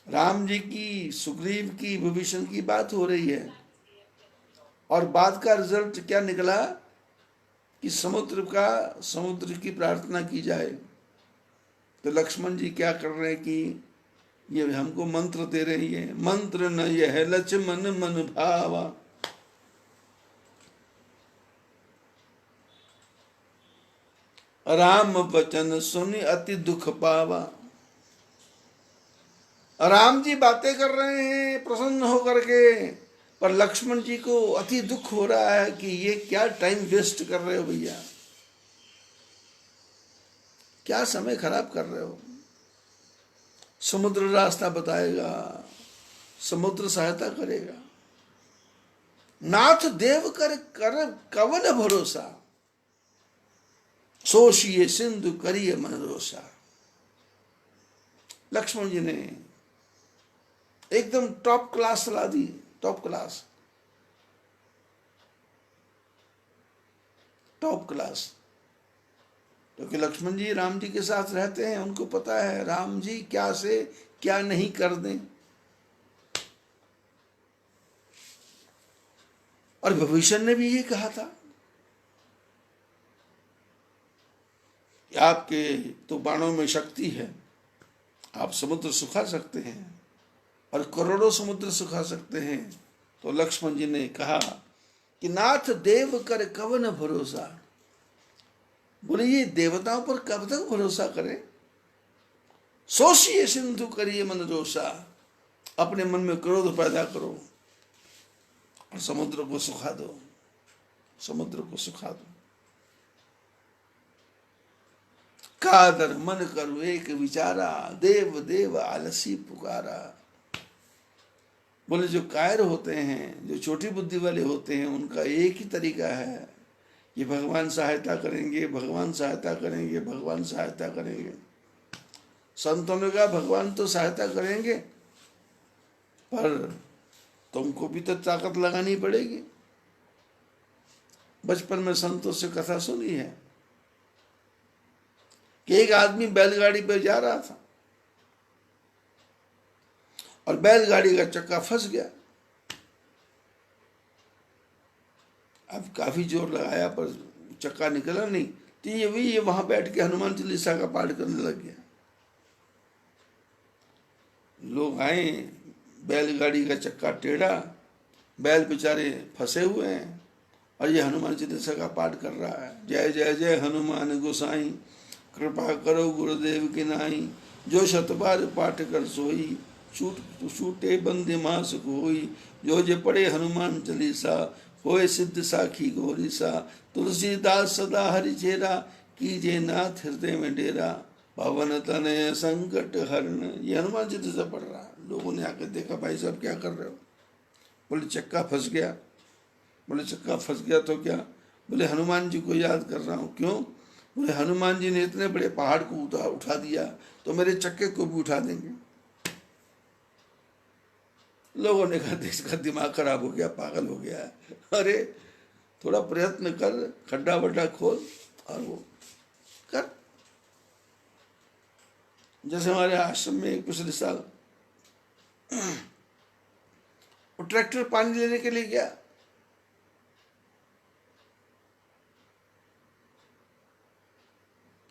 S1: राम जी की, सुग्रीव की, विभीषण की बात हो रही है और बात का रिजल्ट क्या निकला कि समुद्र की प्रार्थना की जाए। तो लक्ष्मण जी क्या कर रहे हैं कि ये हमको मंत्र दे रही है, मंत्र न यह लक्ष्मण मन भावा, राम वचन सुनि अति दुख पावा। राम जी बातें कर रहे हैं प्रसन्न होकर के, पर लक्ष्मण जी को अति दुख हो रहा है कि ये क्या टाइम वेस्ट कर रहे हो भैया, क्या समय खराब कर रहे हो। समुद्र रास्ता बताएगा, समुद्र सहायता करेगा। नाथ देव कर कवन भरोसा, सोशिये सिंधु करिए मन रोसा। लक्ष्मण जी ने एकदम टॉप क्लास सलाह दी, टॉप क्लास, टॉप क्लास। क्योंकि लक्ष्मण जी राम जी के साथ रहते हैं, उनको पता है राम जी क्या से क्या नहीं कर दें। और विभीषण ने भी ये कहा था कि आपके तो बाणों में शक्ति है, आप समुद्र सुखा सकते हैं और करोड़ों समुद्र सुखा सकते हैं। तो लक्ष्मण जी ने कहा कि नाथ देव कर कवन भरोसा। बोले ये देवताओं पर कब तक भरोसा करें। सोचिए सिंधु करिए मन रोसा, अपने मन में क्रोध पैदा करो और समुद्र को सुखा दो, समुद्र को सुखा दो। कादर मन करो एक विचारा, देव देव आलसी पुकारा। बोले जो कायर होते हैं, जो छोटी बुद्धि वाले होते हैं, उनका एक ही तरीका है, ये भगवान सहायता करेंगे, भगवान सहायता करेंगे, भगवान सहायता करेंगे। संतों ने कहा भगवान तो सहायता करेंगे, पर तुमको भी तो ताकत लगानी पड़ेगी। बचपन में संतों से कथा सुनी है कि एक आदमी बैलगाड़ी पर जा रहा था और बैलगाड़ी का चक्का फंस गया। अब काफी जोर लगाया पर चक्का निकला नहीं, तो ये वहां बैठ के हनुमान चालीसा का पाठ करने लग गया। लोग आए, बैलगाड़ी का चक्का टेढ़ा, बैल बेचारे फंसे हुए हैं और ये हनुमान चालीसा का पाठ कर रहा है। जय जय जय हनुमान गोसाई, कृपा करो गुरुदेव की नाई, जो शतबार पाठ कर सोई, छूटे बंदे मास कोई, जो जे पढ़े हनुमान चालीसा, होए सिद्ध साखी गौरीसा। तुलसीदास सदा हरि चेरा, कीजे नाथ हृदय में डेरा, पवन तनय संकट हरण। ये हनुमान चालीसा पढ़ रहा है। लोगों ने आकर देखा, भाई साहब क्या कर रहे हो। बोले चक्का फंस गया। बोले चक्का फंस गया तो क्या। बोले हनुमान जी को याद कर रहा हूँ। क्यों। बोले हनुमान जी ने इतने बड़े पहाड़ को उठा दिया, तो मेरे चक्के को भी उठा देंगे। लोगों ने कहा इसका दिमाग खराब हो गया, पागल हो गया है। अरे थोड़ा प्रयत्न कर, खड्डा वड्डा खोल और वो कर। जैसे हमारे आश्रम में एक पिछले साल वो ट्रैक्टर पानी लेने के लिए गया,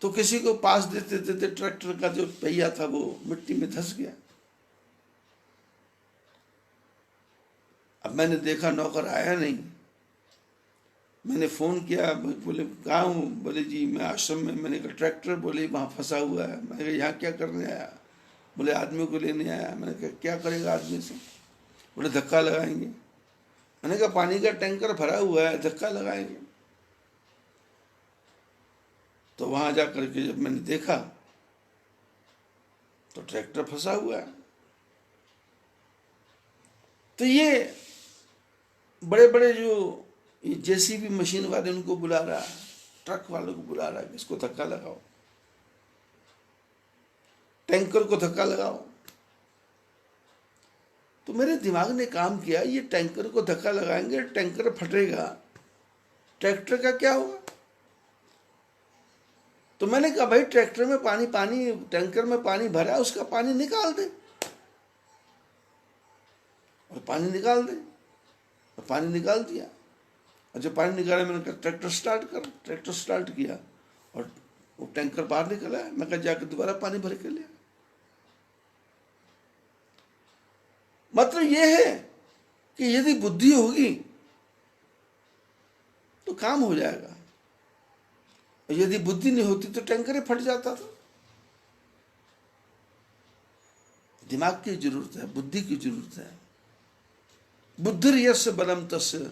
S1: तो किसी को पास देते देते ट्रैक्टर का जो पहिया था वो मिट्टी में धंस गया। अब मैंने देखा नौकर आया नहीं, मैंने फ़ोन किया, बोले कहाँ हूँ। बोले जी मैं आश्रम में। मैंने कहा ट्रैक्टर। बोले वहाँ फंसा हुआ है। मैंने कहा यहाँ क्या करने आया। बोले आदमी को लेने आया। मैंने कहा क्या करेगा आदमी से। बोले धक्का लगाएंगे। मैंने कहा पानी का टैंकर भरा हुआ है, धक्का लगाएंगे। तो वहाँ जा करके जब मैंने देखा तो ट्रैक्टर फंसा हुआ है। तो ये बड़े बड़े जो जेसीबी मशीन वाले उनको बुला रहा है, ट्रक वालों को बुला रहा है कि इसको धक्का लगाओ, टैंकर को धक्का लगाओ। तो मेरे दिमाग ने काम किया, ये टैंकर को धक्का लगाएंगे, टैंकर फटेगा, ट्रैक्टर का क्या होगा? तो मैंने कहा भाई ट्रैक्टर में पानी टैंकर में पानी भरा है, उसका पानी निकाल दे, और पानी निकाल दे। और पानी निकाल दिया, और जब पानी निकाला मैंने कहा ट्रैक्टर स्टार्ट कर। ट्रैक्टर स्टार्ट किया और वो टैंकर बाहर निकला है। मैं कहा जाकर दोबारा पानी भर के लिया। मतलब ये है कि यदि बुद्धि होगी तो काम हो जाएगा, और यदि बुद्धि नहीं होती तो टैंकर ही फट जाता था। दिमाग की जरूरत है, बुद्धि की जरूरत है। बुद्धिर्यस्य बलम तस्य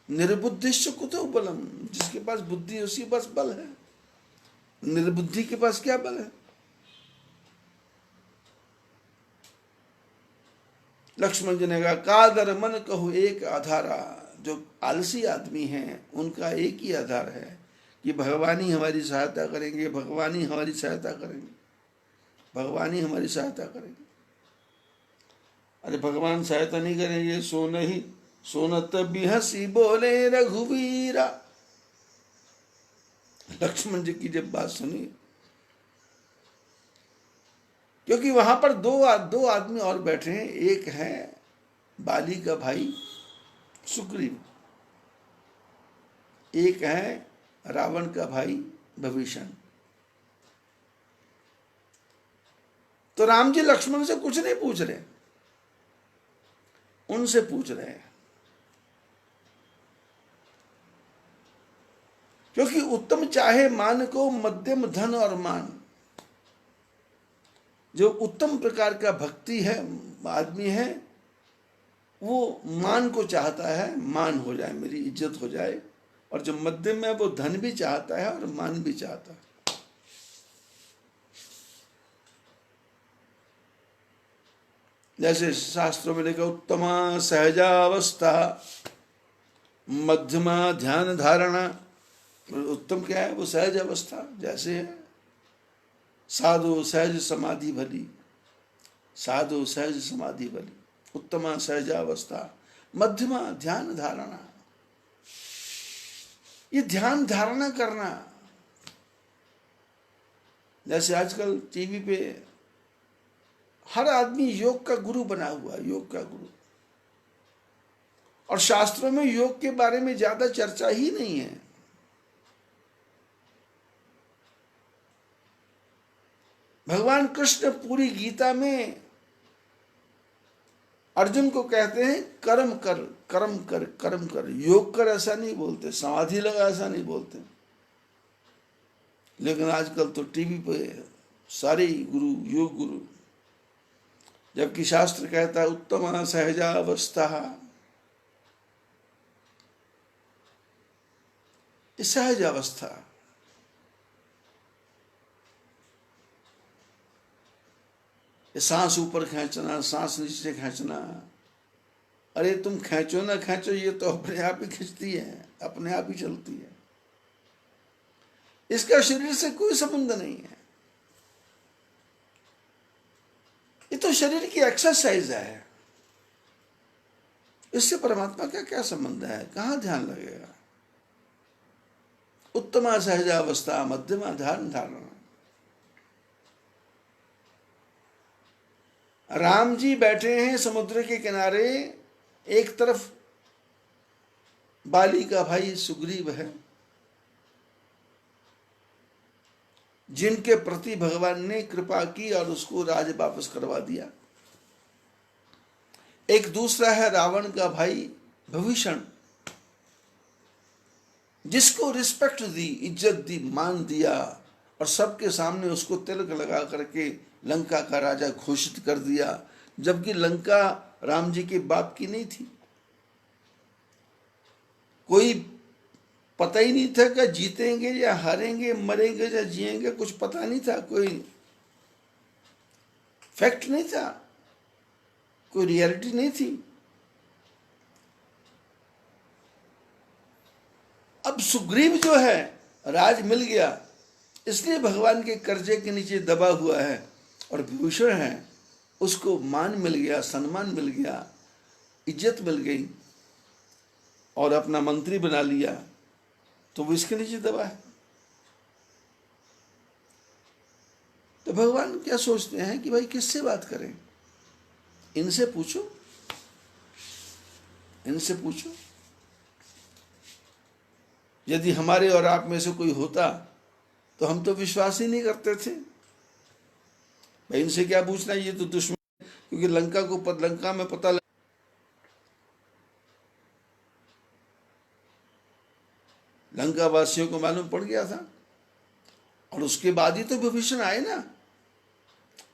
S1: निर्बुद्धिश्च कुतो बलम। जिसके पास बुद्धि है उसी के पास बल है, निर्बुद्धि के पास क्या बल है? लक्ष्मण जी ने कहा कादर मन कहो एक आधारा। जो आलसी आदमी हैं उनका एक ही आधार है कि भगवान ही हमारी सहायता करेंगे, भगवान ही हमारी सहायता करेंगे, भगवान ही हमारी सहायता करेंगे। अरे भगवान सहायता नहीं करेंगे सो नहीं सोनत बिहसी बोले रघुवीरा। लक्ष्मण जी की जब बात सुनी, क्योंकि वहां पर दो आदमी और बैठे हैं। एक है बाली का भाई सुग्रीव, एक है रावण का भाई विभीषण। तो राम जी लक्ष्मण से कुछ नहीं पूछ रहे, उनसे पूछ रहे हैं, क्योंकि उत्तम चाहे मान को मध्यम धन और मान। जो उत्तम प्रकार का भक्ति है आदमी है, वो मान को चाहता है, मान हो जाए, मेरी इज्जत हो जाए। और जो मध्यम है वो धन भी चाहता है और मान भी चाहता है। जैसे शास्त्रों में लिखा उत्तमा सहजावस्था मध्यमा ध्यान धारणा। उत्तम क्या है? वो सहज अवस्था। जैसे है साधु सहज समाधि भली, साधु सहज समाधि भली, उत्तमा सहजावस्था मध्यमा ध्यान धारणा। ये ध्यान धारणा करना, जैसे आजकल टीवी पे हर आदमी योग का गुरु बना हुआ है, योग का गुरु। और शास्त्रों में योग के बारे में ज्यादा चर्चा ही नहीं है। भगवान कृष्ण पूरी गीता में अर्जुन को कहते हैं कर्म कर, कर्म कर, कर्म कर, योग कर ऐसा नहीं बोलते, समाधि लगा ऐसा नहीं बोलते। लेकिन आजकल तो टीवी पे सारे गुरु योग गुरु, जबकि शास्त्र कहता है उत्तम सहजावस्था। सहज अवस्था, सांस ऊपर खींचना, सांस नीचे खींचना। अरे तुम खींचो ना खींचो, ये तो अपने आप ही खींचती है, अपने आप ही चलती है। इसका शरीर से कोई संबंध नहीं है। ये तो शरीर की एक्सरसाइज है, इससे परमात्मा का क्या संबंध है? कहां ध्यान लगेगा? उत्तमा सहजावस्था मध्यमा ध्यान धारणा। राम जी बैठे हैं समुद्र के किनारे, एक तरफ बाली का भाई सुग्रीव है, जिनके प्रति भगवान ने कृपा की और उसको राज वापस करवा दिया। एक दूसरा है रावण का भाई विभीषण, जिसको रिस्पेक्ट दी, इज्जत दी, मान दिया, और सबके सामने उसको तिलक लगा करके लंका का राजा घोषित कर दिया, जबकि लंका राम जी के बाप की नहीं थी। कोई पता ही नहीं था कि जीतेंगे या हारेंगे, मरेंगे या जिएंगे, कुछ पता नहीं था, कोई फैक्ट नहीं था, कोई रियलिटी नहीं थी। अब सुग्रीव जो है राज मिल गया, इसलिए भगवान के कर्जे के नीचे दबा हुआ है, और विभीषण है उसको मान मिल गया, सम्मान मिल गया, इज्जत मिल गई और अपना मंत्री बना लिया, तो वो इसके नीचे दबा है। तो भगवान क्या सोचते हैं कि भाई किससे बात करें, इनसे पूछो, इनसे पूछो। यदि हमारे और आप में से कोई होता तो हम तो विश्वास ही नहीं करते थे, भाई इनसे क्या पूछना, ये तो दुश्मन, क्योंकि लंका में पता लंका वासियों को मालूम पड़ गया था, और उसके बाद ही तो विभीषण आए ना।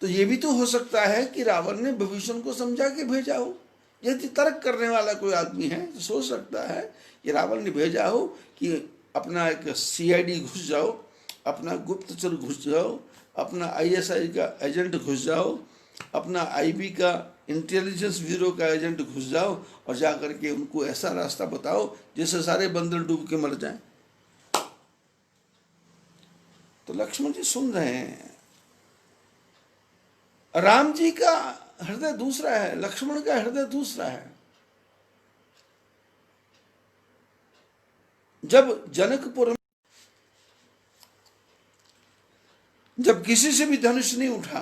S1: तो ये भी तो हो सकता है कि रावण ने विभीषण को समझा के भेजा हो। यदि तर्क करने वाला कोई आदमी है तो सोच सकता है कि रावण ने भेजा हो कि अपना एक सीआईडी घुस जाओ, अपना गुप्तचर घुस जाओ, अपना आईएसआई का एजेंट घुस जाओ, अपना आईबी का इंटेलिजेंस ब्यूरो का एजेंट घुस जाओ और जा करके उनको ऐसा रास्ता बताओ जिससे सारे बंदर डूब के मर जाएं। तो लक्ष्मण जी सुन रहे हैं। राम जी का हृदय दूसरा है, लक्ष्मण का हृदय दूसरा है। जब जनकपुर में जब किसी से भी धनुष नहीं उठा,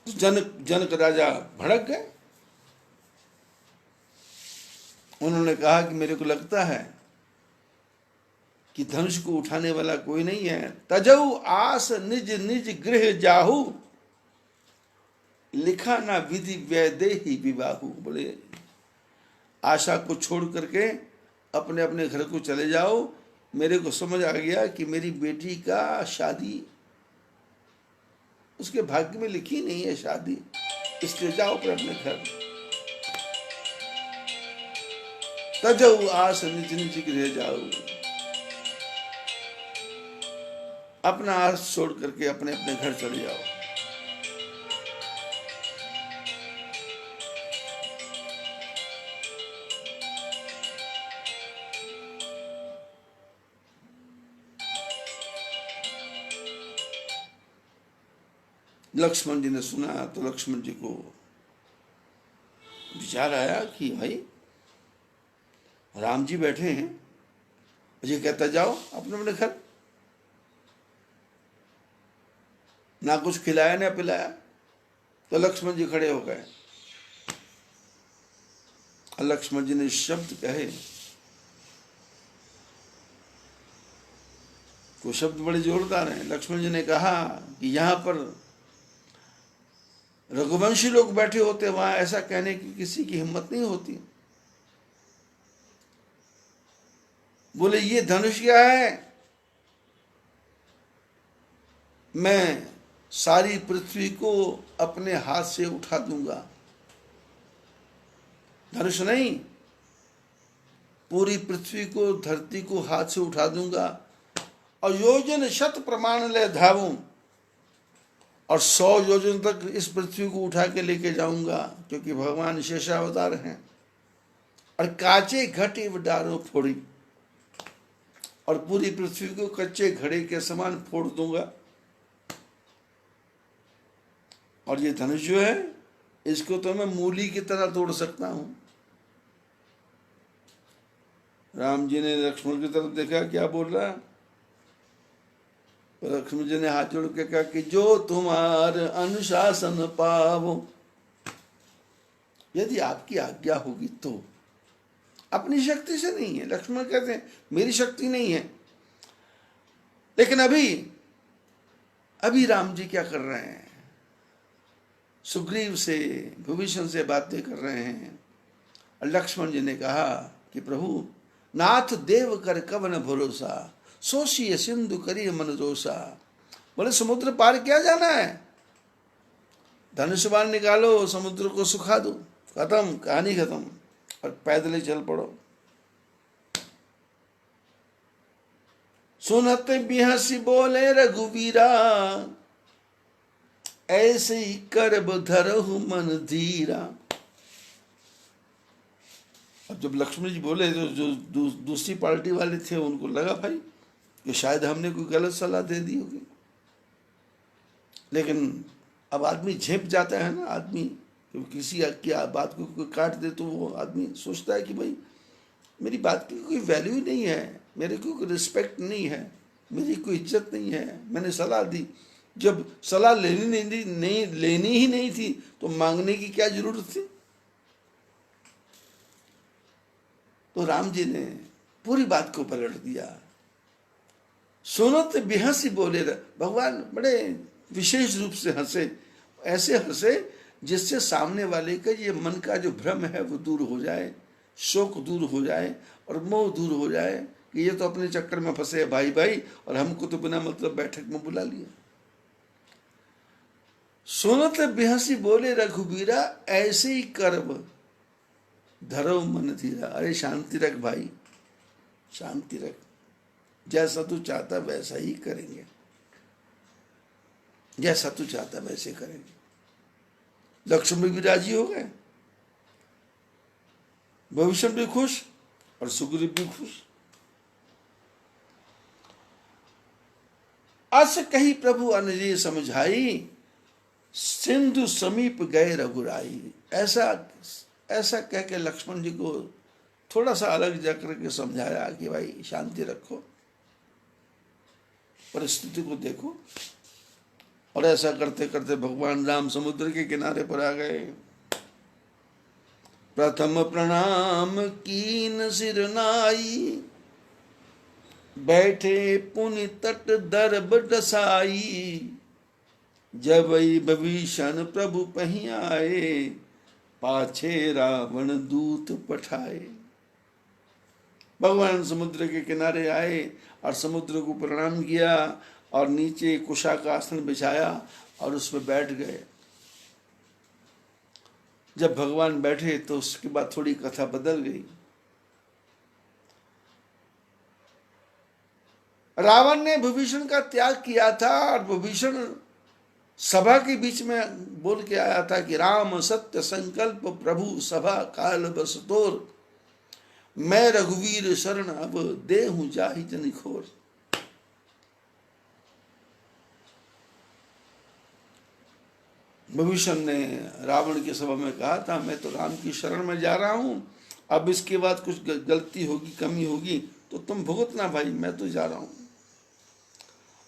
S1: तो जनक राजा भड़क गए। उन्होंने कहा कि मेरे को लगता है कि धनुष को उठाने वाला कोई नहीं है। तजऊ आस निज निज गृह जाहू, लिखा ना विधि वैदेही विवाहू। बोले आशा को छोड़ करके अपने अपने घर को चले जाओ, मेरे को समझ आ गया कि मेरी बेटी का शादी उसके भाग्य में लिखी नहीं है शादी, इसलिए जाओ पर अपने घर। तजऊ आस निज निज गृह जाओ, अपना आस छोड़ करके अपने अपने घर चले जाओ। लक्ष्मण जी ने सुना तो लक्ष्मण जी को विचार आया कि भाई राम जी बैठे हैं, ये कहता जाओ अपने अपने घर, ना कुछ खिलाया ना पिलाया। तो लक्ष्मण जी खड़े हो गए। लक्ष्मण जी ने शब्द कहे, वो शब्द बड़े जोरदार हैं। लक्ष्मण जी ने कहा कि यहां पर रघुवंशी लोग बैठे होते, वहां ऐसा कहने की किसी की हिम्मत नहीं होती। बोले ये धनुष क्या है, मैं सारी पृथ्वी को अपने हाथ से उठा दूंगा। धनुष नहीं, पूरी पृथ्वी को, धरती को हाथ से उठा दूंगा और योजन शत प्रमाण ले धावूं, और 100 योजन तक इस पृथ्वी को उठा के लेके जाऊंगा, क्योंकि भगवान शेषावतार हैं। और काचे घटे डारो फोड़ी, और पूरी पृथ्वी को कच्चे घड़े के समान फोड़ दूंगा। और ये धनुष जो है, इसको तो मैं मूली की तरह तोड़ सकता हूं। राम जी ने लक्ष्मण की तरफ देखा, क्या बोल रहा है? लक्ष्मण जी ने हाथ जोड़ के कहा कि जो तुम्हार अनुशासन पावो, यदि आपकी आज्ञा होगी तो। अपनी शक्ति से नहीं है, लक्ष्मण कहते हैं मेरी शक्ति नहीं है। लेकिन अभी राम जी क्या कर रहे हैं? सुग्रीव से, विभीषण से बातें कर रहे हैं। और लक्ष्मण जी ने कहा कि प्रभु, नाथ देव कर कवन भरोसा, सोशिय सिंधु करिय मन दोषा। बोले समुद्र पार क्या जाना है, धनुष बाण निकालो, समुद्र को सुखा दो, खत्म, कहानी खत्म, और पैदल ही चल पड़ो। सुनते बिहसी बोले रघुवीरा, ऐसे ही करब धरहु मन धीरा। अब जब लक्ष्मण जी बोले तो जो दूसरी पार्टी वाले थे उनको लगा भाई कि शायद हमने कोई गलत सलाह दे दी होगी। लेकिन अब आदमी झेप जाता है ना, आदमी किसी की बात को कोई काट दे तो वो आदमी सोचता है कि भाई मेरी बात की कोई वैल्यू ही नहीं है, मेरे को कोई रिस्पेक्ट नहीं है, मेरी कोई इज्जत नहीं है, मैंने सलाह दी। जब सलाह लेनी ही नहीं थी तो मांगने की क्या जरूरत थी। तो राम जी ने पूरी बात को पलट दिया। सुनत बिहसी बोले भगवान बड़े विशेष रूप से हंसे, ऐसे हंसे जिससे सामने वाले का ये मन का जो भ्रम है वो दूर हो जाए, शोक दूर हो जाए और मोह दूर हो जाए कि ये तो अपने चक्कर में फंसे है भाई भाई, और हमको तो बिना मतलब बैठक में बुला लिया। सुनत बिहसी बोले रघुबीरा ऐसे ही करब धरो मन धीरा। अरे शांति रख भाई, शांति रख, जैसा तू चाहता वैसा ही करेंगे, जैसा तू चाहता वैसे करेंगे। लक्ष्मण भी राजी हो गए, भविष्य भी खुश और सुग्रीव भी खुश। अस कही प्रभु अनुजे समझाई, सिंधु समीप गए रघुराई। ऐसा कह के लक्ष्मण जी को थोड़ा सा अलग जाकर के समझाया कि भाई शांति रखो, परिस्थिति को देखो। और ऐसा करते करते भगवान राम समुद्र के किनारे पर आ गए। प्रथम प्रणाम कीन सिर नाई, बैठे पुनि तट दर्भ डसाई। जब विभीषण प्रभु पही आए, पाछे रावण दूत पठाए। भगवान समुद्र के किनारे आए और समुद्र को प्रणाम किया और नीचे कुशा का आसन बिछाया और उसमें बैठ गए। जब भगवान बैठे तो उसके बाद थोड़ी कथा बदल गई। रावण ने विभीषण का त्याग किया था और विभीषण सभा के बीच में बोल के आया था कि राम सत्य संकल्प प्रभु सभा काल बस तोर, मैं रघुवीर शरण अब देहूं जाहि जनि खोर। विभीषण ने रावण की सभा में कहा था मैं तो राम की शरण में जा रहा हूं, अब इसके बाद कुछ गलती होगी कमी होगी तो तुम भुगतना भाई, मैं तो जा रहा हूं।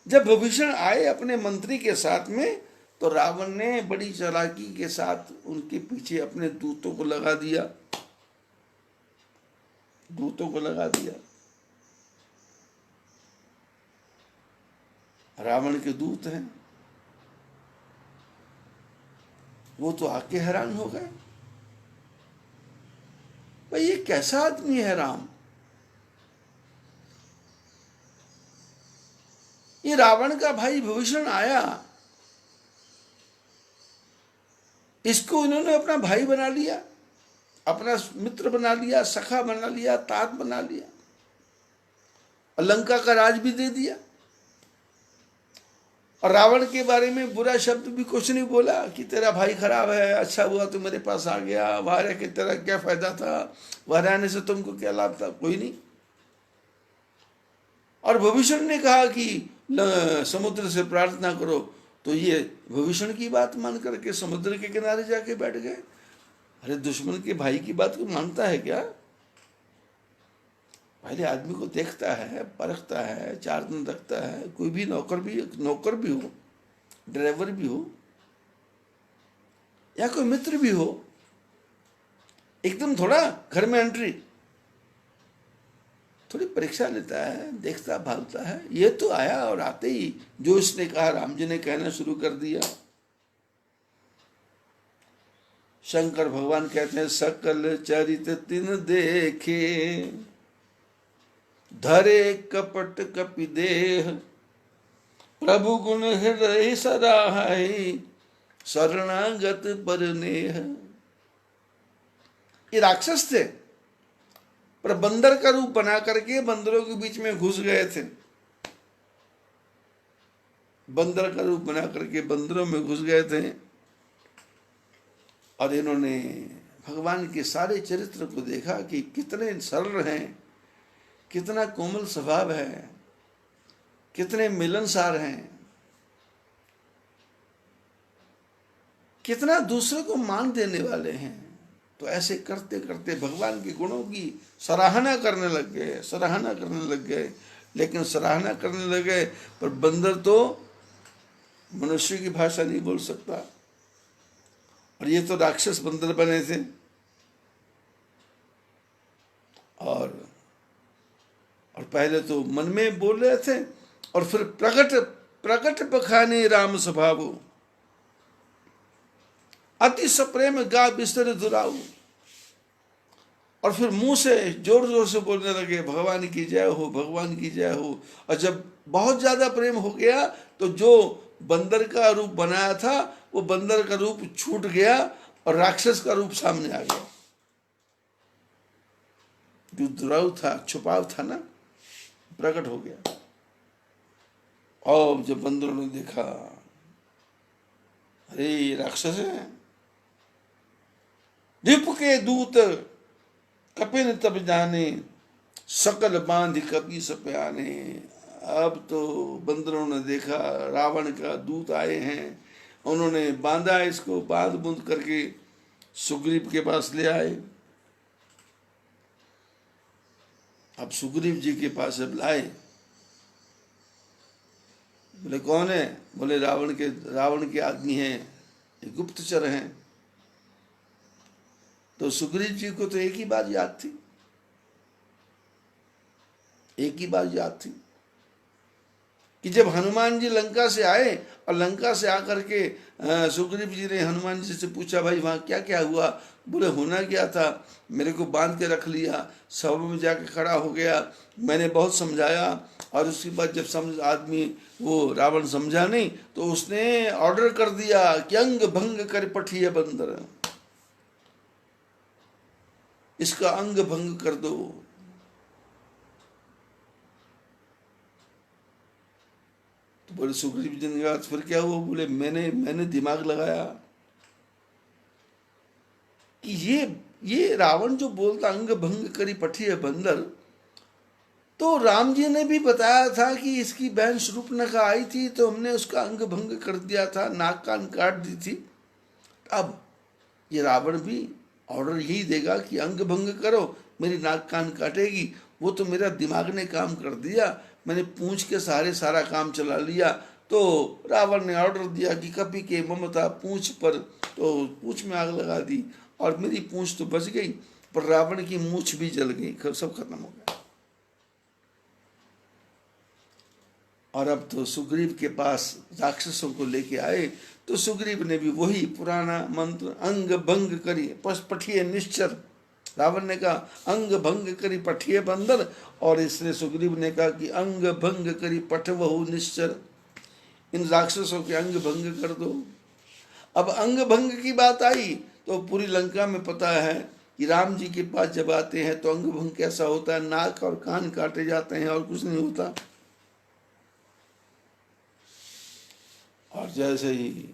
S1: जब विभीषण आए अपने मंत्री के साथ में तो रावण ने बड़ी चालाकी के साथ उनके पीछे अपने दूतों को लगा दिया, दूतों को लगा दिया। रावण के दूत हैं, वो तो आके हैरान हो गए, भाई ये कैसा आदमी है राम, ये रावण का भाई विभीषण आया, इसको इन्होंने अपना भाई बना लिया, अपना मित्र बना लिया, सखा बना लिया, तात बना लिया, और लंका का राज भी दे दिया। और रावण के बारे में बुरा शब्द भी कुछ नहीं बोला कि तेरा भाई खराब है, अच्छा हुआ तो मेरे पास आ गया, वहां रह के तेरा क्या फायदा था, वहां रहने से तुमको क्या लाभ था, कोई नहीं। और विभीषण ने कहा कि समुद्र से प्रार्थना करो, तो ये विभीषण की बात मान करके समुद्र के किनारे जाके बैठ गए। अरे दुश्मन के भाई की बात को मानता है क्या? पहले आदमी को देखता है, परखता है, 4 दिन रखता है। कोई भी नौकर भी हो, ड्राइवर भी हो या कोई मित्र भी हो, एकदम थोड़ा घर में एंट्री, थोड़ी परीक्षा लेता है, देखता भालता है। ये तो आया और आते ही जो इसने कहा राम जी ने कहना शुरू कर दिया। शंकर भगवान कहते हैं सकल चरित तिन देखे, धरे कपट कपि देह, प्रभु गुण हृदय सराहै, शरणागत पर नेह। ये राक्षस थे पर बंदर का रूप बना करके बंदरों के बीच में घुस गए थे, बंदर का रूप बना करके बंदरों में घुस गए थे। और इन्होंने भगवान के सारे चरित्र को देखा कि कितने सरल हैं, कितना कोमल स्वभाव है, कितने मिलनसार हैं। कितना दूसरे को मान देने वाले हैं। तो ऐसे करते करते भगवान के गुणों की सराहना करने लग गए, सराहना करने लग गए। लेकिन सराहना करने लगे पर बंदर तो मनुष्य की भाषा नहीं बोल सकता, और ये तो राक्षस बंदर बने थे। और पहले तो मन में बोल रहे थे और फिर प्रकट प्रकट बखाने राम स्वभाव, अति सप्रेम गा बिस्तर दुराऊ। और फिर मुंह से जोर जोर से बोलने लगे भगवान की जय हो, भगवान की जय हो। और जब बहुत ज्यादा प्रेम हो गया तो जो बंदर का रूप बनाया था वो बंदर का रूप छूट गया और राक्षस का रूप सामने आ गया। जो दुराऊ था, छुपाव था ना, प्रकट हो गया। और जब बंदरों ने देखा अरे ये राक्षस है, रिप के दूत कपिन तब जाने, सकल बांध कपी सप्याने। अब तो बंदरों ने देखा रावण का दूत आए हैं, उन्होंने बांधा इसको, बांध बूंद करके सुग्रीव के पास ले आए। अब सुग्रीव जी के पास जब लाए, बोले कौन है? बोले रावण के आदमी हैं, ये गुप्तचर हैं। तो सुग्रीव जी को तो एक ही बात याद थी, एक ही बात याद थी कि जब हनुमान जी लंका से आए और लंका से आकर के सुग्रीव जी ने हनुमान जी से पूछा भाई वहाँ क्या क्या हुआ? बोले होना क्या था, मेरे को बांध के रख लिया, सभा में जाके खड़ा हो गया, मैंने बहुत समझाया और उसके बाद जब समझ आदमी वो रावण समझा नहीं तो उसने ऑर्डर कर दिया कि अंग भंग कर पठिए बंदर, इसका अंग भंग कर दो। तो बोले सुग्रीव जी ने कहा फिर क्या हुआ? बोले मैंने दिमाग लगाया कि ये रावण जो बोलता अंग भंग करी पठिए बंदर, तो राम जी ने भी बताया था कि इसकी बहन शूर्पणखा आई थी तो हमने उसका अंग भंग कर दिया था, नाक कान काट दी थी। अब ये रावण भी ऑर्डर यही देगा कि अंग भंग करो, मेरी नाक कान काटेगी। वो तो मेरा दिमाग ने काम कर दिया, मैंने पूंछ के सहारे सारा काम चला लिया। तो रावण ने ऑर्डर दिया कि कपि के ममता पूंछ पर, तो पूंछ में आग लगा दी और मेरी पूंछ तो बच गई पर रावण की मूंछ भी जल गई, सब खत्म हो गया। और अब तो सुग्रीव के पास राक्षसों को लेके आए तो सुग्रीव ने भी वही पुराना मंत्र अंग भंग करी पठिए निश्चर। रावण ने कहा अंग भंग करी पठिए बंदर, और इसने सुग्रीव ने कहा कि अंग भंग करी पठवहु निश्चर, इन राक्षसों के अंग भंग कर दो। अब अंग भंग की बात आई तो पूरी लंका में पता है कि राम जी के पास जब आते हैं तो अंग भंग कैसा होता है, नाक और कान काटे जाते हैं और कुछ नहीं होता। और जैसे ही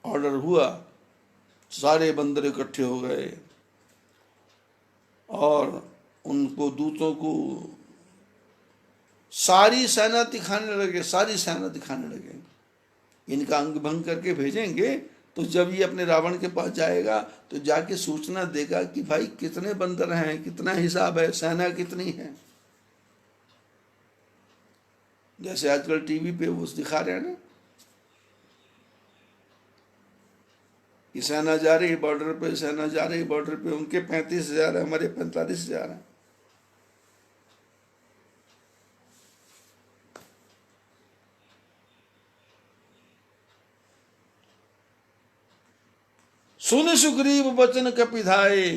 S1: ऑर्डर हुआ सारे बंदर इकट्ठे हो गए और उनको दूतों को सारी सेना दिखाने लगे, सारी सेना दिखाने लगे। इनका अंग भंग करके भेजेंगे तो जब ये अपने रावण के पास जाएगा तो जाके सूचना देगा कि भाई कितने बंदर हैं, कितना हिसाब है, सेना कितनी है। जैसे आजकल टीवी पे वो दिखा रहे हैं ना कि सेना जा रही बॉर्डर पे, सेना जा रही बॉर्डर पे, उनके 35,000 है, हमारे 45,000 है। सुन सुग्रीव बचन कपिधाए,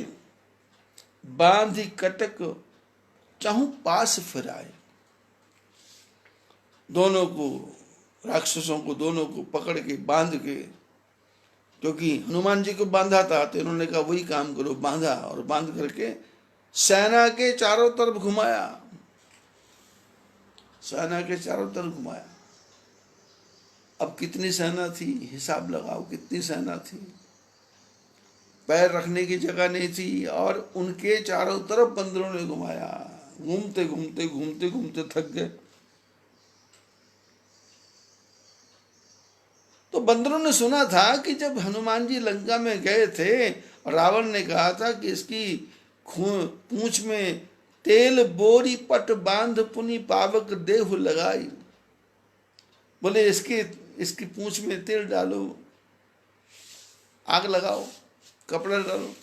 S1: बांधि कटक चाहूं पास फिराए। दोनों को, राक्षसों को दोनों को पकड़ के बांध के, क्योंकि हनुमान जी को बांधा था तो इन्होंने कहा वही काम करो, बांधा और बांध करके सेना के चारों तरफ घुमाया, सेना के चारों तरफ घुमाया। अब कितनी सेना थी हिसाब लगाओ, कितनी सेना थी, पैर रखने की जगह नहीं थी और उनके चारों तरफ बंदरों ने घुमाया। घूमते घूमते घूमते घूमते थक गए। तो बंदरों ने सुना था कि जब हनुमान जी लंका में गए थे, रावण ने कहा था कि इसकी पूंछ में तेल बोरी पट बांध पुनि पावक देहु लगाई। बोले इसकी पूंछ में तेल डालो, आग लगाओ, कपड़ा डालो।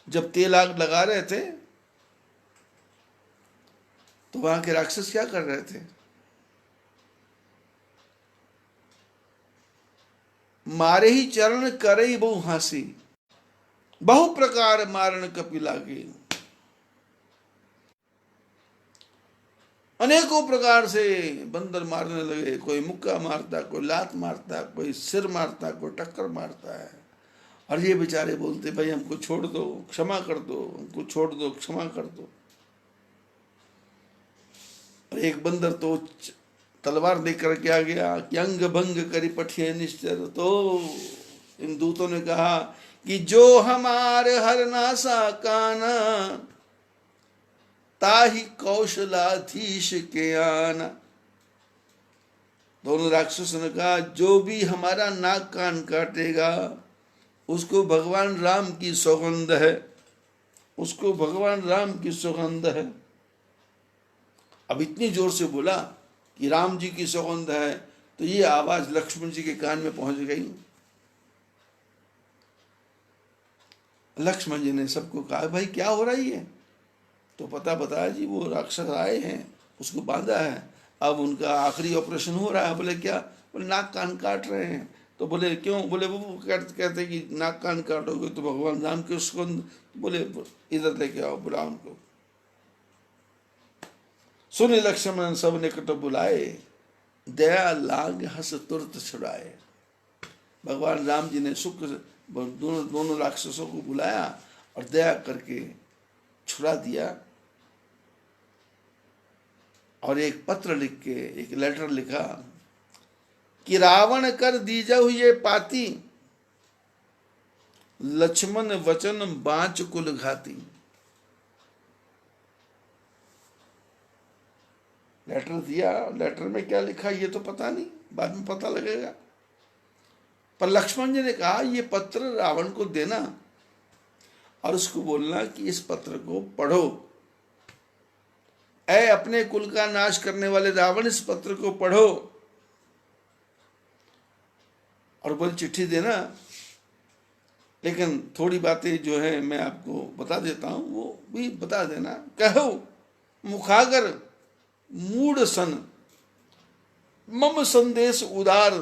S1: जब तेल आग लगा रहे थे तो वहां के राक्षस क्या कर रहे थे? मारे ही चरण करे बहु हासी, बहु प्रकार मारण कपिलागे। अनेकों प्रकार से बंदर मारने लगे। कोई मुक्का मारता, कोई लात मारता, कोई सिर मारता, कोई टक्कर मारता है। और ये बेचारे बोलते भाई हमको छोड़ दो, क्षमा कर दो, हमको छोड़ दो, क्षमा कर दो। और एक बंदर तो तलवार लेकर के आ गया कि अंग भंग करी पठिए निश्चर। तो इन दूतों ने कहा कि जो हमारे हर नासा काना, ताहि कौशलाधीश के आना। दोनों राक्षसों ने कहा जो भी हमारा नाक कान काटेगा उसको भगवान राम की सौगंध है, उसको भगवान राम की सौगंध है। अब इतनी जोर से बोला कि राम जी की सौगंध है, तो ये आवाज लक्ष्मण जी के कान में पहुंच गई। लक्ष्मण जी ने सबको कहा भाई क्या हो रही है? तो पता बताया जी वो राक्षस आए हैं, उसको बांधा है, अब उनका आखिरी ऑपरेशन हो रहा है। बोले क्या? बोले नाक कान काट रहे हैं। तो बोले क्यों? बोले वो कहते कि नाक कान काटोगे तो भगवान राम के सुगंध। बोले इधर लेके आओ, बुला उनको। सुनि लक्ष्मण सब निकट बुलाए, दया लाग हस तुरत छुड़ाए। भगवान राम जी ने सुख दोनों राक्षसों को बुलाया और दया करके छुड़ा दिया। और एक पत्र लिख के, एक लेटर लिखा कि रावण कर दीजहु ये पाती, लक्ष्मण वचन बाँच कुल घाती। लेटर दिया, लेटर में क्या लिखा ये तो पता नहीं, बाद में पता लगेगा। पर लक्ष्मण जी ने कहा ये पत्र रावण को देना और उसको बोलना कि इस पत्र को पढ़ो। ऐ अपने कुल का नाश करने वाले रावण, इस पत्र को पढ़ो। और बोल चिट्ठी देना, लेकिन थोड़ी बातें जो है मैं आपको बता देता हूं, वो भी बता देना। कहो मुखागर मूड सन, मम संदेश उदार,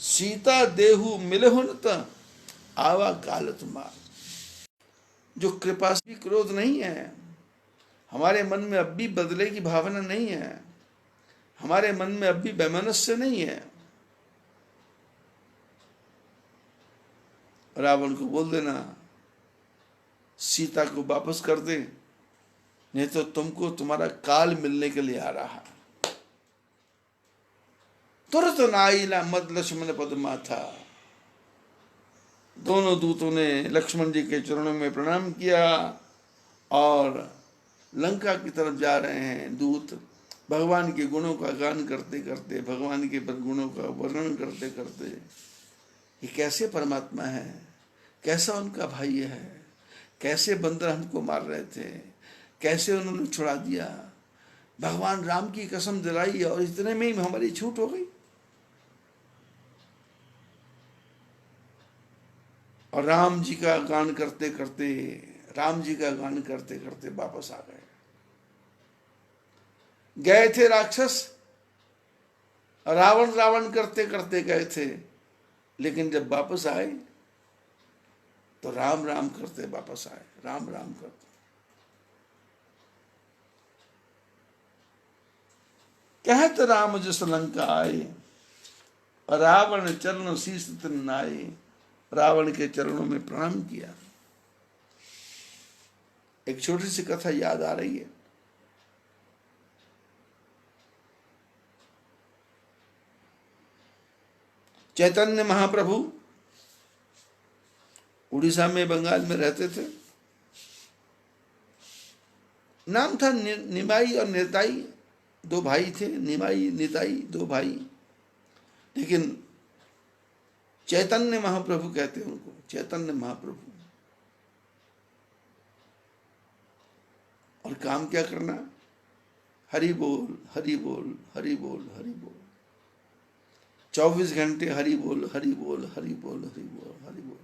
S1: सीता देहु मिलहुन त आवा काल तुम्हार। जो कृपा से क्रोध नहीं है, हमारे मन में अब भी बदले की भावना नहीं है, हमारे मन में अब भी वैमनस्य नहीं है। रावण को बोल देना सीता को वापस कर दे, नहीं तो तुमको तुम्हारा काल मिलने के लिए आ रहा है। तुरंत नाइला मद लक्ष्मण पद्मा था। दोनों दूतों ने लक्ष्मण जी के चरणों में प्रणाम किया और लंका की तरफ जा रहे हैं। दूत भगवान के गुणों का गान करते करते, भगवान के गुणों का वर्णन करते करते, ये कैसे परमात्मा है, कैसा उनका भाई है, कैसे बंदर हमको मार रहे थे, कैसे उन्होंने छुड़ा दिया, भगवान राम की कसम दिलाई और इतने में ही हमारी छूट हो गई। और राम जी का गान करते करते, राम जी का गान करते करते वापस आ गए। गए थे राक्षस, रावण रावण करते करते गए थे, लेकिन जब वापस आए तो राम राम करते वापस आए, राम राम करते। कहत राम जस लंका आए, रावण चरण शीस तिन नाए। रावण के चरणों में प्रणाम किया। एक छोटी सी कथा याद आ रही है। चैतन्य महाप्रभु उड़ीसा में, बंगाल में रहते थे। नाम था निमाई और निताई, दो भाई थे। निमाई निताई दो भाई। लेकिन चैतन्य महाप्रभु कहते हैं उनको, चैतन्य महाप्रभु। और काम क्या करना? हरि बोल हरि बोल हरि बोल हरि बोल, 24 घंटे हरि बोल हरि बोल हरि बोल हरि बोल हरि बोल।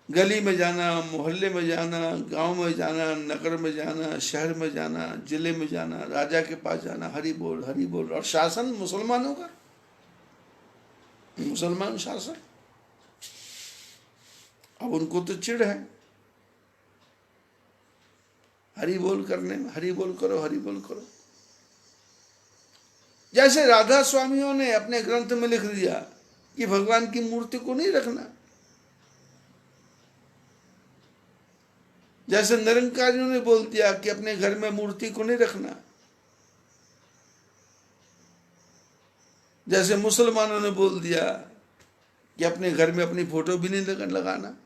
S1: गली में जाना, मोहल्ले में जाना, गांव में जाना, नगर में जाना, शहर में जाना, जिले में जाना, राजा के पास जाना, हरि बोल हरि बोल। और शासन मुसलमानों का, मुसलमान शासक, अब उनको तो चिढ़ है हरि बोल करने में, हरि बोल करो हरि बोल करो। जैसे राधा स्वामियों ने अपने ग्रंथ में लिख दिया कि भगवान की मूर्ति को नहीं रखना, जैसे निरंकारियों ने बोल दिया कि अपने घर में मूर्ति को नहीं रखना, जैसे मुसलमानों ने बोल दिया कि अपने घर में अपनी फोटो भी नहीं लगाना।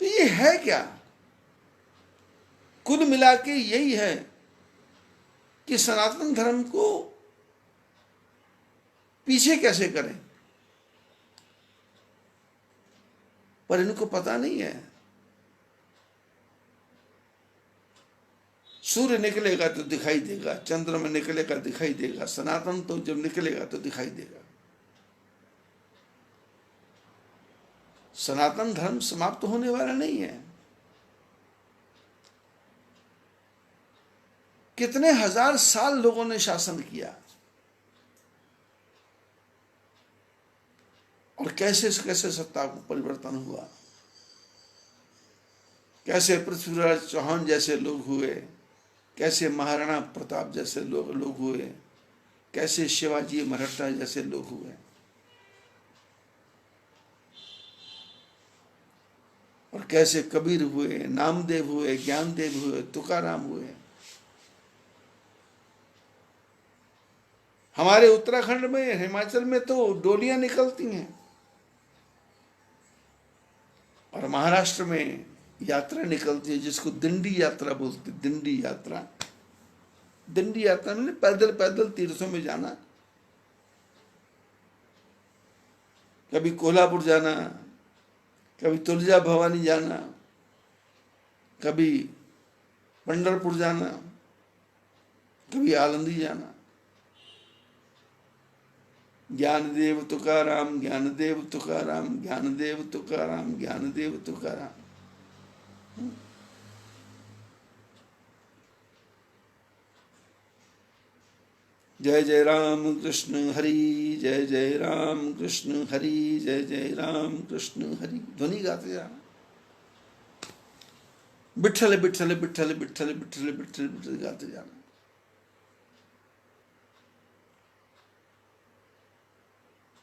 S1: तो ये है क्या? कुल मिला के यही है कि सनातन धर्म को पीछे कैसे करें, पर इनको पता नहीं है। सूर्य निकलेगा तो दिखाई देगा, चंद्रमा निकलेगा दिखाई देगा, सनातन तो जब निकलेगा तो दिखाई देगा। सनातन धर्म समाप्त होने वाला नहीं है। कितने हजार साल लोगों ने शासन किया और कैसे कैसे सत्ता को परिवर्तन हुआ, कैसे पृथ्वीराज चौहान जैसे लोग हुए, कैसे महाराणा प्रताप जैसे लोग हुए, कैसे शिवाजी मराठा जैसे लोग हुए, और कैसे कबीर हुए, नामदेव हुए, ज्ञानदेव हुए, तुकाराम हुए। हमारे उत्तराखंड में, हिमाचल में तो डोलियां निकलती हैं, और महाराष्ट्र में यात्रा निकलती है जिसको दिंडी यात्रा बोलते। दिंडी यात्रा, दिंडी यात्रा में पैदल पैदल तीर्थों में जाना, कभी कोल्हापुर जाना, कभी तुलजा भवानी जाना, कभी पंढरपुर जाना, कभी आलंदी जाना। ज्ञानदेव तुकाराम, ज्ञानदेव तुकाराम, ज्ञानदेव तुकाराम, ज्ञानदेव तुकाराम। जय जय राम कृष्ण हरि, जय जय राम कृष्ण हरि, जय जय राम कृष्ण हरि। ध्वनि गाते जाना, बिट्ठल बिट्ठल बिट्ठल बिट्ठल बिट्ठल बिट्ठल बिट्ठल गाते जाना।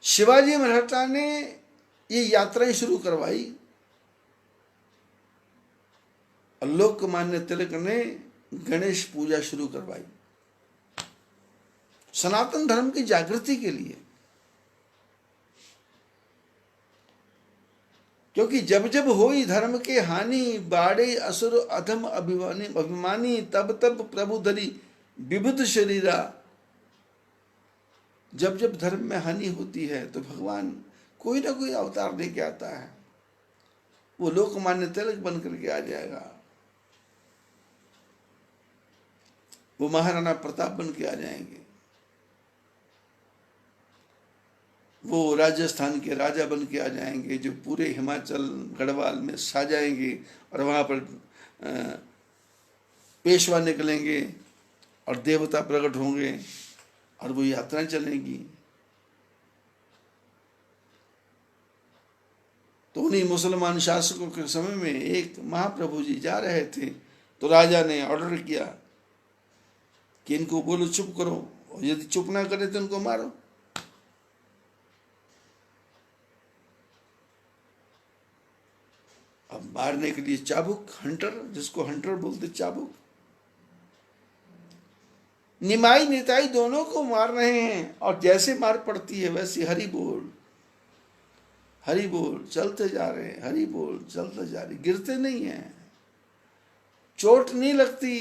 S1: शिवाजी मराठा ने ये यात्राएं शुरू करवाई और लोकमान्य तिलक ने गणेश पूजा शुरू करवाई, सनातन धर्म की जागृति के लिए। क्योंकि जब जब होई धर्म के हानि, बाड़े असुर अधम अभिमानी, तब तब प्रभु धरी विबुध शरीरा। जब जब धर्म में हानि होती है तो भगवान कोई ना कोई अवतार लेके आता है। वो लोकमान्य तिलक बन करके आ जाएगा, वो महाराणा प्रताप बन के आ जाएंगे, वो राजस्थान के राजा बन के आ जाएंगे जो पूरे हिमाचल गढ़वाल में सा जाएंगे, और वहाँ पर पेशवा निकलेंगे और देवता प्रकट होंगे और वो यात्राएं चलेंगी। तो उन्हीं मुसलमान शासकों के समय में एक महाप्रभु जी जा रहे थे, तो राजा ने ऑर्डर किया कि इनको बोलो चुप करो, और यदि चुप ना करे तो इनको मारो। अब मारने के लिए चाबुक, हंटर, जिसको हंटर बोलते, चाबुक, निमाई निताई दोनों को मार रहे हैं। और जैसे मार पड़ती है वैसे हरि बोल हरि बोल चलते जा रहे हैं, हरि बोल चलते जा रहे, गिरते नहीं हैं, चोट नहीं लगती,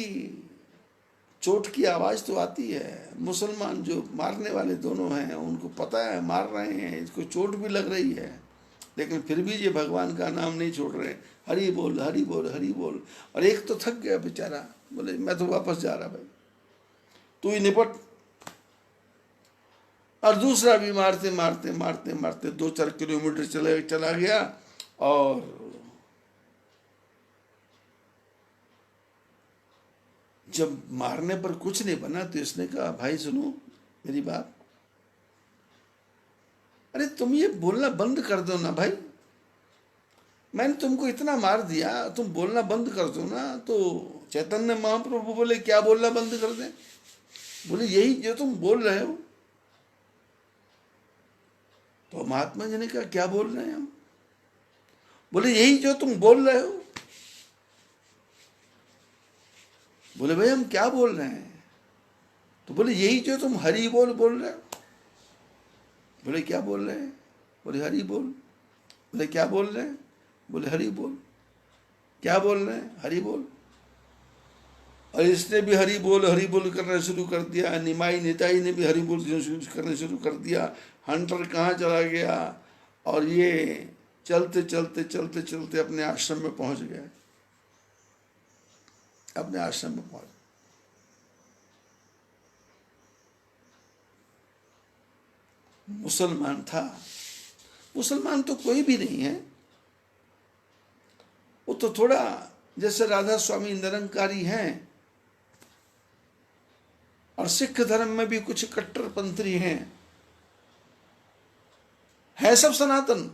S1: चोट की आवाज़ तो आती है। मुसलमान जो मारने वाले दोनों हैं उनको पता है मार रहे हैं, इसको चोट भी लग रही है, लेकिन फिर भी ये भगवान का नाम नहीं छोड़ रहे, हरि बोल हरि बोल हरि बोल। और एक तो थक गया बेचारा, बोले मैं तो वापस जा रहा भाई, तू ही निपट। और दूसरा भी मारते मारते मारते मारते 2-4 किलोमीटर चला गया। और जब मारने पर कुछ नहीं बना तो इसने कहा भाई सुनो मेरी बात, अरे तुम ये बोलना बंद कर दो ना भाई, मैंने तुमको इतना मार दिया, तुम बोलना बंद कर दो ना। तो चैतन्य महाप्रभु बोले क्या बोलना बंद कर दें? बोले यही जो तुम बोल रहे हो। तो महात्मा जी ने कहा क्या बोल रहे हैं हम? बोले यही जो तुम बोल रहे हो। बोले भाई हम क्या बोल रहे हैं? तो बोले यही जो तुम हरि बोल बोल रहे हो। बोले क्या बोल रहे हैं? बोले हरि बोल। बोले क्या बोल रहे हैं? बोले हरि बोल। क्या बोल रहे हैं? हरि बोल। और इसने भी हरि बोल करना शुरू कर दिया। निमाई निताई ने भी हरि बोल करना शुरू कर दिया। हंटर कहाँ चला गया, और ये चलते चलते चलते चलते अपने आश्रम में पहुंच गए। अपने आश्रम में पहुंच, मुसलमान था। मुसलमान तो कोई भी नहीं है, वो तो थोड़ा जैसे राधा स्वामी निरंकारी हैं, और सिख धर्म में भी कुछ कट्टरपंथी हैं, है सब सनातन,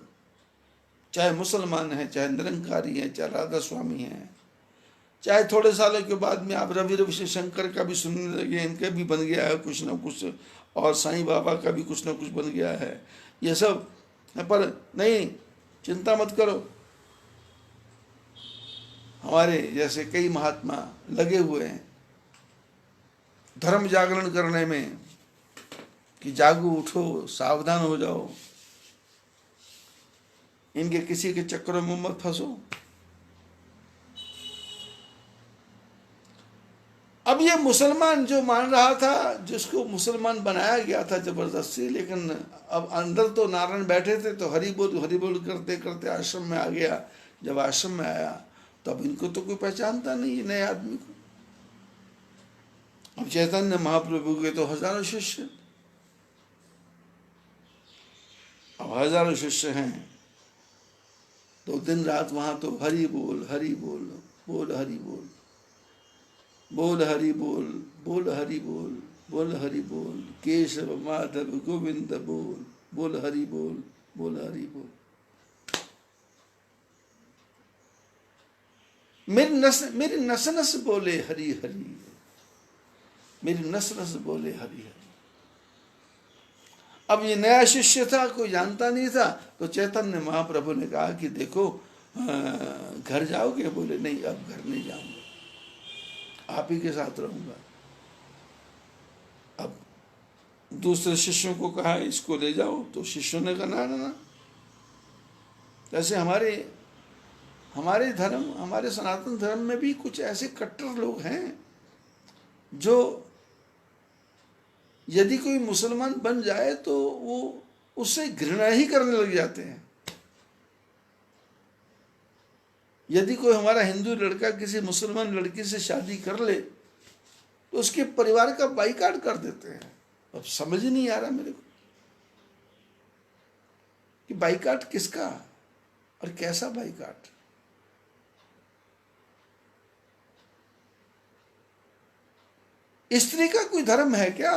S1: चाहे मुसलमान है, चाहे निरंकारी है, चाहे राधा स्वामी है, चाहे थोड़े सालों के बाद में आप रवि शंकर का भी सुनने लगे, इनके भी बन गया है कुछ ना कुछ, और साईं बाबा का भी कुछ ना कुछ बन गया है, ये सब। पर नहीं, चिंता मत करो, हमारे जैसे कई महात्मा लगे हुए हैं धर्म जागरण करने में, कि जागो उठो सावधान हो जाओ, इनके किसी के चक्करों में मत फंसो। अब ये मुसलमान जो मान रहा था, जिसको मुसलमान बनाया गया था जबरदस्ती, लेकिन अब अंदर तो नारायण बैठे थे, तो हरि बोल करते करते आश्रम में आ गया। जब आश्रम में आया तब इनको तो कोई पहचानता नहीं है नए आदमी को। अब चैतन्य महाप्रभु के तो हजारों शिष्य, अब हजारों शिष्य हैं, तो दिन रात वहां तो हरि बोल बोल हरि बोल, बोल हरि बोल, बोल हरि बोल, बोल हरि बोल, केशव माधव गोविंद बोल, बोल हरि बोल, बोल हरि बोल। मेरी नस नस बोले हरि हरि, मेरी नस नस बोले हरि हरि। अब ये नया शिष्य था, कोई जानता नहीं था, तो चैतन्य महाप्रभु ने कहा कि देखो घर जाओगे? बोले नहीं, अब घर नहीं जाऊंगा, आप ही के साथ रहूंगा। अब दूसरे शिष्यों को कहा इसको ले जाओ, तो शिष्यों ने कहा ना ना ना। जैसे हमारे धर्म, हमारे सनातन धर्म में भी कुछ ऐसे कट्टर लोग हैं जो यदि कोई मुसलमान बन जाए तो वो उससे घृणा ही करने लग जाते हैं। यदि कोई हमारा हिंदू लड़का किसी मुसलमान लड़की से शादी कर ले तो उसके परिवार का बाइकाट कर देते हैं। अब समझ ही नहीं आ रहा मेरे को कि बाइकाट किसका और कैसा बाइकाट। स्त्री का कोई धर्म है क्या?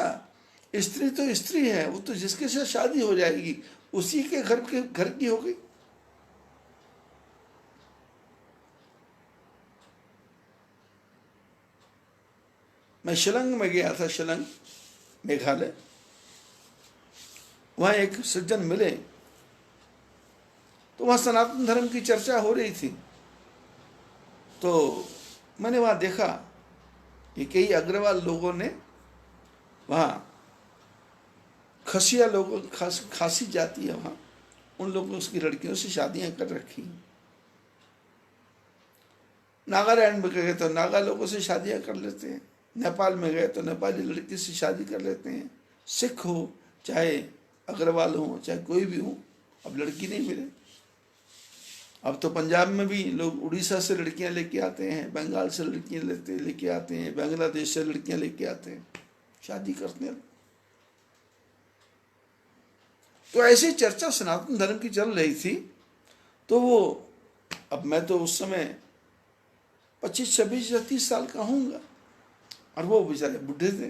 S1: स्त्री तो स्त्री है, वो तो जिसके साथ शादी हो जाएगी उसी के घर की हो गई। मैं शिलंग में गया था, शिलंग मेघालय। वहां एक सज्जन मिले, तो वहां सनातन धर्म की चर्चा हो रही थी। तो मैंने वहां देखा कि कई अग्रवाल लोगों ने वहां खसिया लोगों, खासी जाति है वहां, उन लोगों की लड़कियों से शादियां कर रखी। नागालैंड में गए तो नागा लोगों से शादियां कर लेते हैं। नेपाल में गए तो नेपाली लड़की से शादी कर लेते हैं, सिख हो चाहे अग्रवाल हो चाहे कोई भी हो, अब लड़की नहीं मिले। अब तो पंजाब में भी लोग उड़ीसा से लड़कियां लेके आते हैं, बंगाल से लड़कियां लेके आते हैं, बांग्लादेश से लड़कियां लेके आते हैं, शादी करते हैं। तो ऐसी चर्चा सनातन धर्म की चल रही थी। तो वो, अब मैं तो उस समय 25, 26 या 30 साल का हूँगा, और वो बेचारे बूढ़े थे,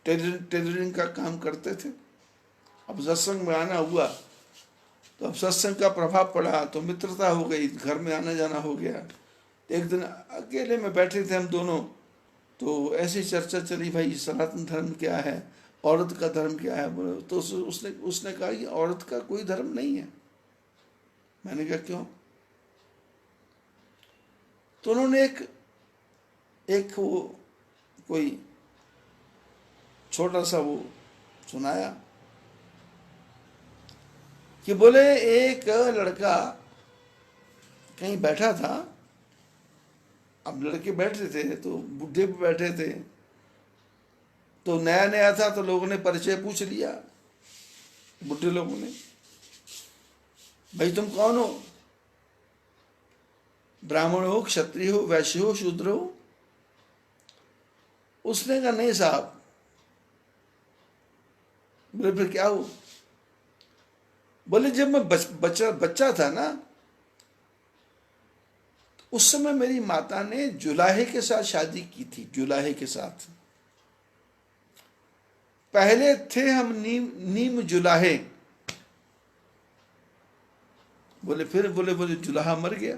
S1: टेलरिंग का काम करते थे। अब सत्संग में आना हुआ तो अब सत्संग का प्रभाव पड़ा तो मित्रता हो गई, घर में आना जाना हो गया। एक दिन अकेले में बैठे थे हम दोनों, तो ऐसी चर्चा चली, भाई सनातन धर्म क्या है, औरत का धर्म क्या है। बोले तो उसने कहा कि औरत का कोई धर्म नहीं है। मैंने कहा क्यों? तो उन्होंने एक वो कोई छोटा सा वो सुनाया कि बोले एक लड़का कहीं बैठा था, अब लड़के बैठे थे तो बुढ़े भी बैठे थे, तो नया नया था तो लोगों ने परिचय पूछ लिया, बुढ़े लोगों ने, भाई तुम कौन हो, ब्राह्मण हो, क्षत्रिय हो, वैश्य हो, शूद्र हो? उसने कहा नहीं साहब। बोले फिर क्या हो? बोले जब मैं बच्चा था ना, उस समय मेरी माता ने जुलाहे के साथ शादी की थी, जुलाहे के साथ। पहले थे हम नीम जुलाहे। बोले फिर? बोले जुलाहा मर गया।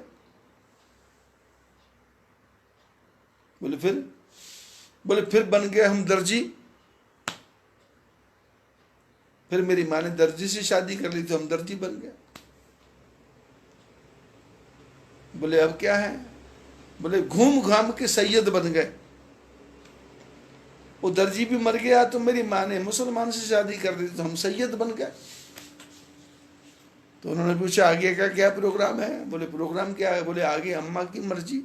S1: बोले फिर? बोले फिर बन गए हम दर्जी। फिर मेरी माँ ने दर्जी से शादी कर ली तो हम दर्जी बन गए। बोले अब क्या है? बोले घूम घाम के सैयद बन गए। वो दर्जी भी मर गया तो मेरी माँ ने मुसलमान से शादी कर दी तो हम सैयद बन गए। तो उन्होंने पूछा आगे का क्या प्रोग्राम है? बोले प्रोग्राम क्या है? बोले आगे अम्मा की मर्जी,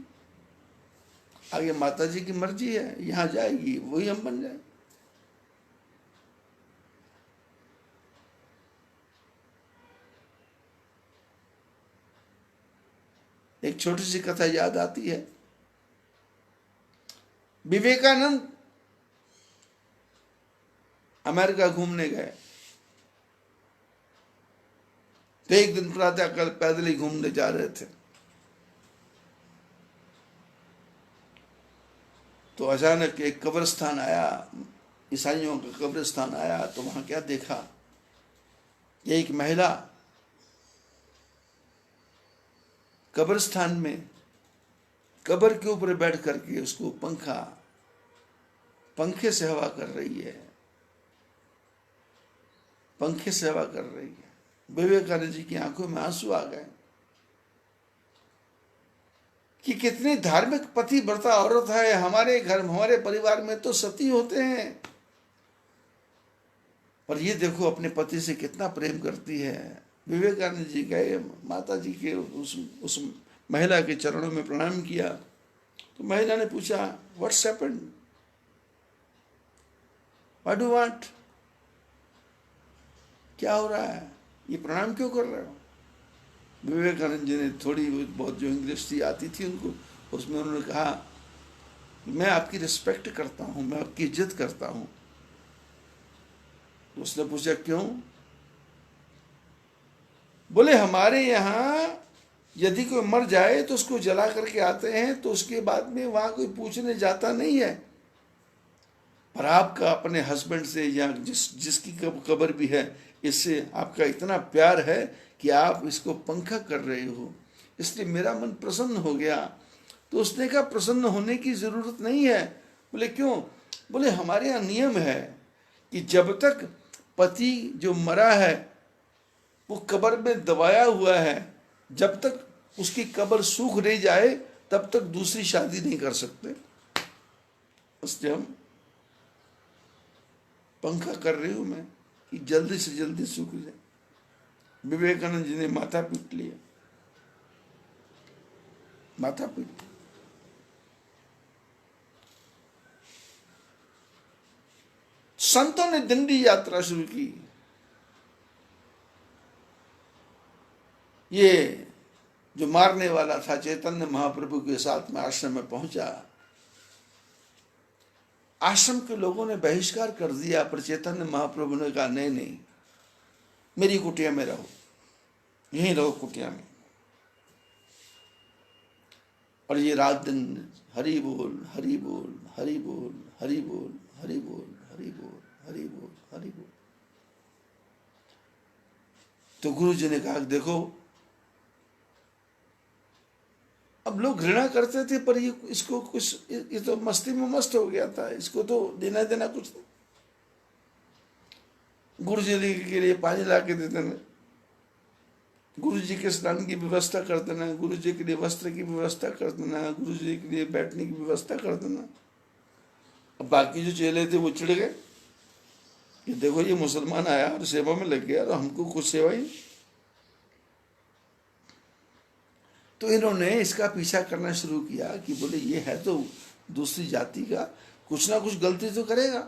S1: आगे माता जी की मर्जी है, यहाँ जाएगी वही हम बन जाए। एक छोटी सी कथा याद आती है। विवेकानंद अमेरिका घूमने गए, तो एक दिन प्रातः काल पैदल ही घूमने जा रहे थे, तो अचानक एक कब्रिस्तान आया, ईसाइयों का कब्रिस्तान आया। तो वहां क्या देखा, एक महिला कब्रिस्तान में कब्र के ऊपर बैठ करके उसको पंखे से हवा कर रही है, पंखे से हवा कर रही है। विवेकानंद जी की आंखों में आंसू आ गए कि कितनी धार्मिक पति व्रता औरत है। हमारे घर, हमारे परिवार में तो सती होते हैं, पर ये देखो अपने पति से कितना प्रेम करती है। विवेकानंद जी गए, माता जी के उस महिला के चरणों में प्रणाम किया। तो महिला ने पूछा what's happened, what do want, क्या हो रहा है, ये प्रणाम क्यों कर रहे हो? विवेकानंद जी ने थोड़ी बहुत जो इंग्लिश थी आती थी उनको, उसमें उन्होंने कहा मैं आपकी रिस्पेक्ट करता हूँ, मैं आपकी इज्जत करता हूँ। उसने पूछा क्यों? बोले हमारे यहाँ यदि कोई मर जाए तो उसको जला करके आते हैं, तो उसके बाद में वहां कोई पूछने जाता नहीं है, पर आपका अपने हस्बैंड से या जिसकी कब्र भी है, इससे आपका इतना प्यार है कि आप इसको पंखा कर रहे हो, इसलिए मेरा मन प्रसन्न हो गया। तो उसने कहा प्रसन्न होने की जरूरत नहीं है। बोले क्यों? बोले हमारे यहाँ नियम है कि जब तक पति जो मरा है वो कब्र में दबाया हुआ है, जब तक उसकी कब्र सूख नहीं जाए तब तक दूसरी शादी नहीं कर सकते। इसलिए हम पंखा कर रही हूं मैं कि जल्दी से जल्दी सूख जाए। विवेकानंद जी ने माथा पीट लिया, माथा पीट। संतों ने दंडी यात्रा शुरू की। ये जो मारने वाला था चैतन्य महाप्रभु के साथ में आश्रम में पहुंचा। आश्रम के लोगों ने बहिष्कार कर दिया, पर चैतन्य महाप्रभु ने कहा नहीं नहीं, मेरी कुटिया में रहो, यहीं रहो कुटिया में। और ये रात दिन हरि बोल हरि बोल हरि बोल हरि बोल हरि बोल हरि बोल हरि बोल हरि बोल। तो गुरु जी ने कहा देखो, अब लोग घृणा करते थे, पर ये इसको कुछ, ये तो मस्ती में मस्त हो गया था, इसको तो देना देना कुछ नहीं। गुरु जी के लिए पानी ला के दे देना, गुरु जी के स्नान की व्यवस्था कर देना, गुरु जी के लिए वस्त्र की व्यवस्था कर देना, गुरु जी के लिए बैठने की व्यवस्था कर देना। अब बाकी जो चेले थे वो चिढ़ गए कि देखो ये मुसलमान आया और सेवा में लग गया और हमको कुछ सेवा ही। तो इन्होंने इसका पीछा करना शुरू किया कि बोले ये है तो दूसरी जाति का, कुछ ना कुछ गलती तो करेगा।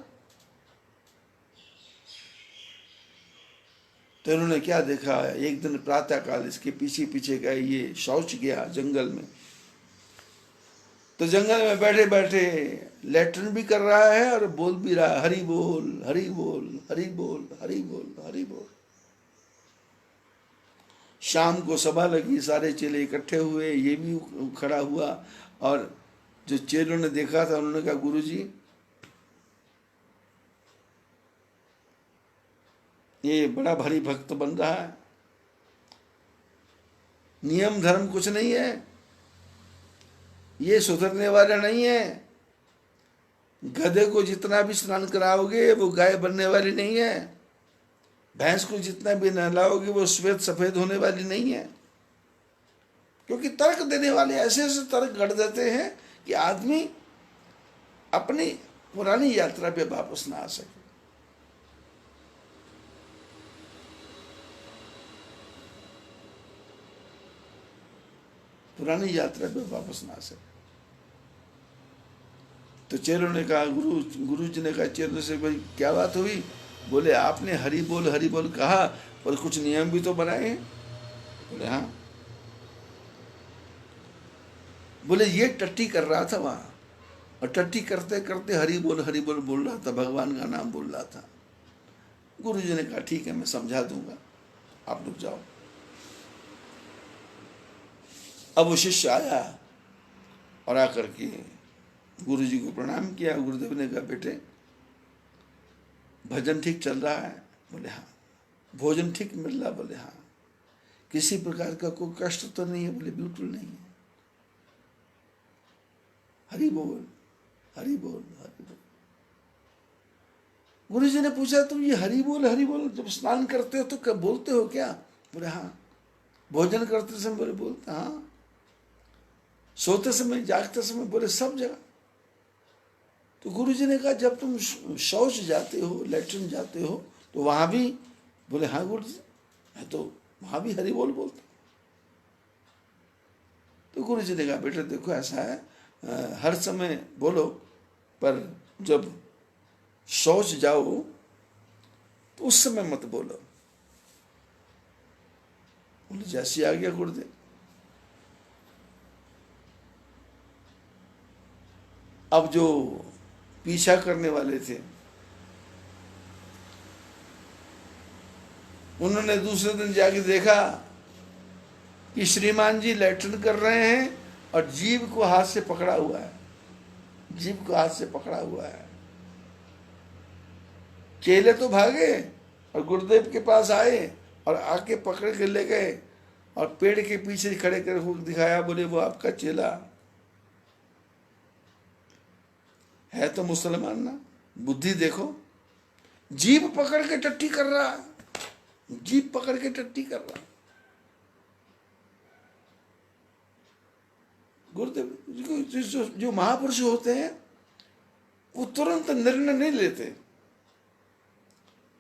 S1: तो इन्होंने क्या देखा, एक दिन प्रातः काल इसके पीछे पीछे गए, ये शौच गया जंगल में। तो जंगल में बैठे बैठे लैट्रिन भी कर रहा है और बोल भी रहा है हरि बोल हरि बोल हरि बोल हरि बोल हरि बोल। शाम को सभा लगी, सारे चेले इकट्ठे हुए, ये भी खड़ा हुआ। और जो चेलों ने देखा था उन्होंने कहा गुरु जी ये बड़ा भारी भक्त बन रहा है, नियम धर्म कुछ नहीं है, ये सुधरने वाला नहीं है। गधे को जितना भी स्नान कराओगे वो गाय बनने वाली नहीं है, भैंस को जितना भी नहलाओगे वो श्वेत सफेद होने वाली नहीं है। क्योंकि तर्क देने वाले ऐसे ऐसे तर्क गढ़ देते हैं कि आदमी अपनी पुरानी यात्रा पे वापस ना आ सके। पुरानी यात्रा पे वापस ना आ सके। तो चेलों ने कहा, गुरु जी ने कहा चेलों से, भाई क्या बात हुई? बोले आपने हरि बोल कहा, पर कुछ नियम भी तो बनाए हैं। बोले हाँ। बोले ये टट्टी कर रहा था वहां, और टट्टी करते करते हरि बोल बोल रहा था, भगवान का नाम बोल रहा था। गुरु जी ने कहा ठीक है मैं समझा दूंगा, आप लोग जाओ। अब वो शिष्य आया और आकर के गुरु जी को प्रणाम किया। गुरुदेव ने कहा बेटे भजन ठीक चल रहा है? बोले हाँ। भोजन ठीक मिल रहा? बोले हाँ। किसी प्रकार का कोई कष्ट तो नहीं है? बोले बिल्कुल नहीं है। हरि बोल हरि बोल हरि बोल। गुरु जी ने पूछा तुम ये हरि बोल जब स्नान करते हो तो कब बोलते हो क्या? बोले हाँ। भोजन करते समय? बोले बोलते हाँ। सोते समय, जागते समय? बोले सब जगह। तो गुरु जी ने कहा जब तुम शौच जाते हो, लैट्रिन जाते हो, तो वहां भी? बोले हाँ गुरु जी, मैं तो वहां भी हरि बोल बोलता। तो गुरु जी ने कहा बेटा देखो ऐसा है, हर समय बोलो, पर जब शौच जाओ तो उस समय मत बोलो। बोले जैसी आ गया गुरुदेव। अब जो पीछा करने वाले थे उन्होंने दूसरे दिन जाके देखा कि श्रीमान जी लैट्रिन कर रहे हैं और जीभ को हाथ से पकड़ा हुआ है, जीभ को हाथ से पकड़ा हुआ है। चेले तो भागे और गुरुदेव के पास आए और आके पकड़ के ले गए और पेड़ के पीछे खड़े कर दिखाया। बोले वो आपका चेला है तो मुसलमान ना, बुद्धि देखो, जीभ पकड़ के टट्टी कर रहा है, जीभ पकड़ के टट्टी कर रहा है। गुरुदेव जो महापुरुष होते हैं वो तुरंत निर्णय नहीं लेते।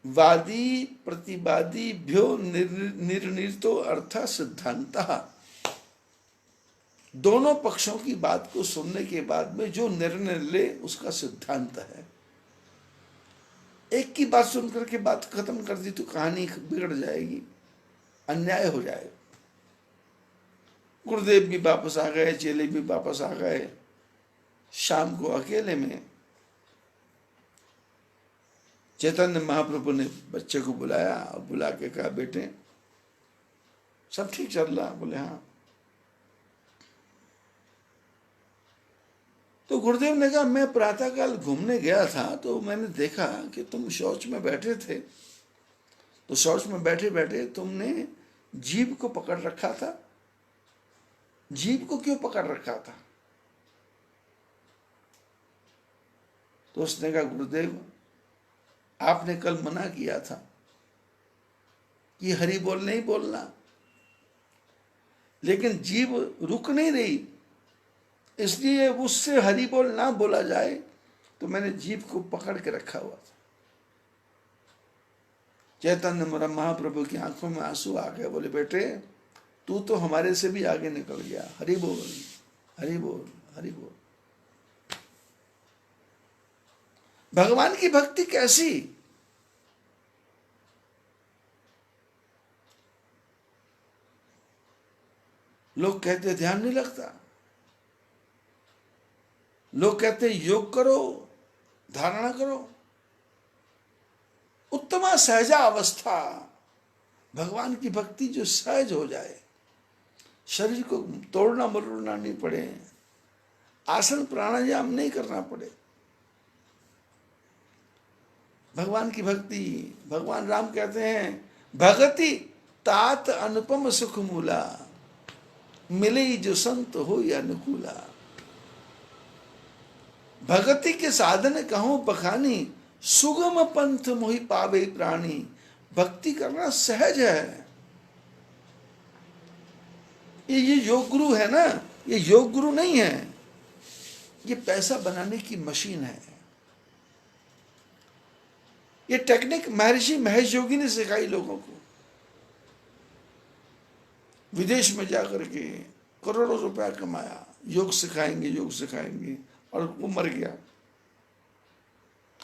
S1: वादी प्रतिवादी भ्यो निर्णीतो अर्थ सिद्धांतः। दोनों पक्षों की बात को सुनने के बाद में जो निर्णय ले उसका सिद्धांत है। एक की बात सुन करके बात खत्म कर दी तो कहानी बिगड़ जाएगी, अन्याय हो जाएगा। गुरुदेव भी वापस आ गए, चेले भी वापस आ गए। शाम को अकेले में चैतन्य महाप्रभु ने बच्चे को बुलाया और बुला के कहा, बेटे सब ठीक चल रहा? बोले हाँ। तो गुरुदेव ने कहा, मैं प्रातःकाल घूमने गया था तो मैंने देखा कि तुम शौच में बैठे थे, तो शौच में बैठे बैठे तुमने जीभ को पकड़ रखा था। जीभ को क्यों पकड़ रखा था? तो उसने कहा, गुरुदेव आपने कल मना किया था कि हरि बोल नहीं बोलना, लेकिन जीभ रुक नहीं रही, इसलिए उससे हरि बोल ना बोला जाए तो मैंने जीभ को पकड़ के रखा हुआ था। चैतन्य महाप्रभु की आंखों में आंसू आ गए। बोले, बेटे तू तो हमारे से भी आगे निकल गया, हरि बोल हरि बोल हरि बोल। भगवान की भक्ति कैसी? लोग कहते ध्यान नहीं लगता, लोग कहते योग करो, धारणा करो। उत्तमा सहजा अवस्था, भगवान की भक्ति जो सहज हो जाए, शरीर को तोड़ना मरोड़ना नहीं पड़े, आसन प्राणायाम नहीं करना पड़े। भगवान की भक्ति, भगवान राम कहते हैं, भगति तात अनुपम सुख मूला, मिले जो संत हो या अनुकूला। भगति के साधन कहूं बखानी, सुगम पंथ मोहि पावे प्राणी। भक्ति करना सहज है। ये योग गुरु है ना, ये योग गुरु नहीं है, ये पैसा बनाने की मशीन है। ये टेक्निक महर्षि महेश योगी ने सिखाई लोगों को। विदेश में जाकर के करोड़ों रुपया कमाया, योग सिखाएंगे योग सिखाएंगे, और वो मर गया।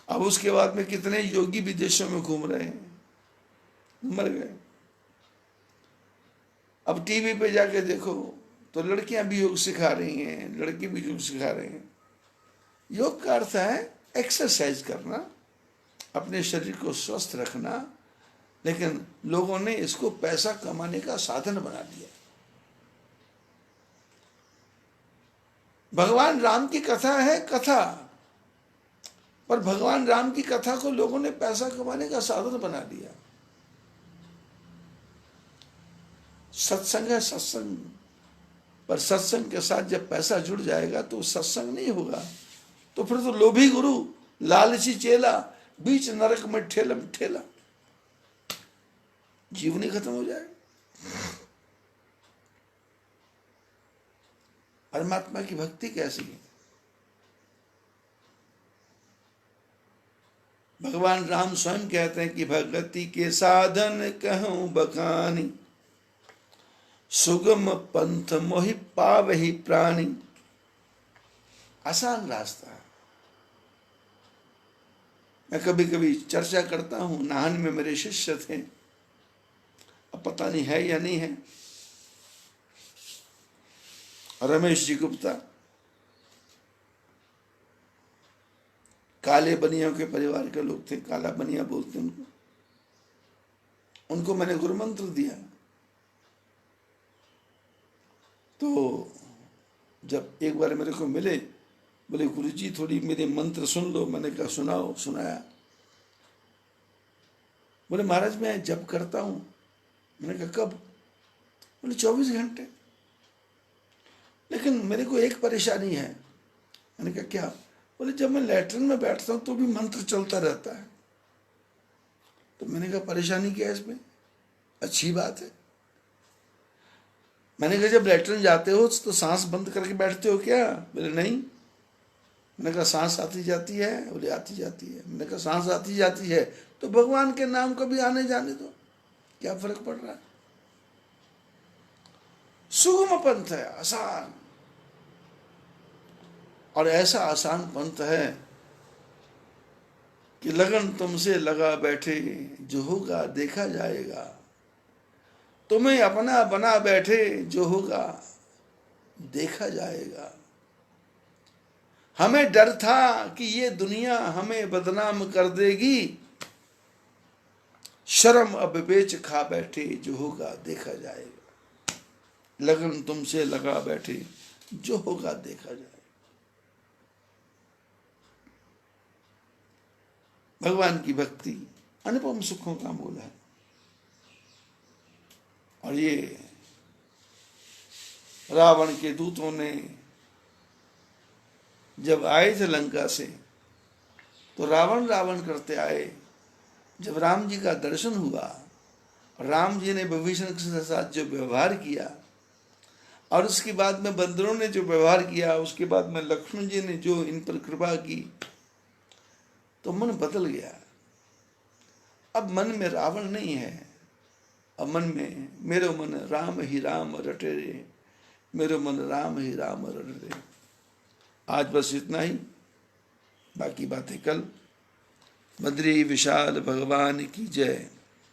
S1: अब उसके बाद में कितने योगी विदेशों में घूम रहे हैं, मर गए। अब टीवी पे जाके देखो तो लड़कियां भी योग सिखा रही हैं, लड़के भी योग सिखा रहे हैं। योग का अर्थ है एक्सरसाइज करना, अपने शरीर को स्वस्थ रखना, लेकिन लोगों ने इसको पैसा कमाने का साधन बना दिया। भगवान राम की कथा है कथा, पर भगवान राम की कथा को लोगों ने पैसा कमाने का साधन बना दिया। सत्संग है सत्संग, पर सत्संग के साथ जब पैसा जुड़ जाएगा तो सत्संग नहीं होगा, तो फिर तो लोभी गुरु लालची चेला, बीच नरक में ठेला ठेला, जीवन ही खत्म हो जाएगा। परमात्मा की भक्ति कैसी है? भगवान राम स्वयं कहते हैं कि भगति के साधन कहूं बखानी, सुगम पंथ मोहि पावहि प्राणी। आसान रास्ता है। मैं कभी कभी चर्चा करता हूं, नाहन में मेरे शिष्य थे, अब पता नहीं है या नहीं है, रमेश जी गुप्ता, काले बनिया के परिवार के लोग थे, काला बनिया बोलते उनको। उनको मैंने गुरु मंत्र दिया, तो जब एक बार मेरे को मिले, बोले गुरुजी थोड़ी मेरे मंत्र सुन लो। मैंने कहा सुनाओ। सुनाया। बोले महाराज मैं जप करता हूं। मैंने कहा कब? बोले 24 घंटे, लेकिन मेरे को एक परेशानी है। मैंने कहा क्या? बोले जब मैं लैट्रिन में बैठता हूं तो भी मंत्र चलता रहता है। तो मैंने कहा परेशानी क्या है इसमें? अच्छी बात है। मैंने कहा जब लैट्रिन जाते हो तो सांस बंद करके बैठते हो क्या? बोले नहीं। मैंने कहा सांस आती जाती है? बोले आती जाती है। मैंने कहा सांस आती जाती है तो भगवान के नाम को भी आने जाने दो, क्या फर्क पड़ रहा है? सुगम पंथ है, आसान, और ऐसा आसान पंथ है कि लगन तुमसे लगा बैठे, जो होगा देखा जाएगा। तुम्हें अपना बना बैठे, जो होगा देखा जाएगा। हमें डर था कि ये दुनिया हमें बदनाम कर देगी, शर्म अब बेच खा बैठे, जो होगा देखा जाएगा। लगन तुमसे लगा बैठे, जो होगा देखा जाएगा। भगवान की भक्ति अनुपम सुखों का मूल है। और ये रावण के दूतों ने जब आए थे लंका से, तो रावण रावण करते आए। जब राम जी का दर्शन हुआ, राम जी ने विभीषण के साथ जो व्यवहार किया, और उसके बाद में बंदरों ने जो व्यवहार किया, उसके बाद में लक्ष्मण जी ने जो इन पर कृपा की, तो मन बदल गया। अब मन में रावण नहीं है, अब मन में मेरो मन राम ही राम रटे रे, मेरो मन राम ही राम रटे रे। आज बस इतना ही, बाकी बातें कल। बद्री विशाल भगवान की जय।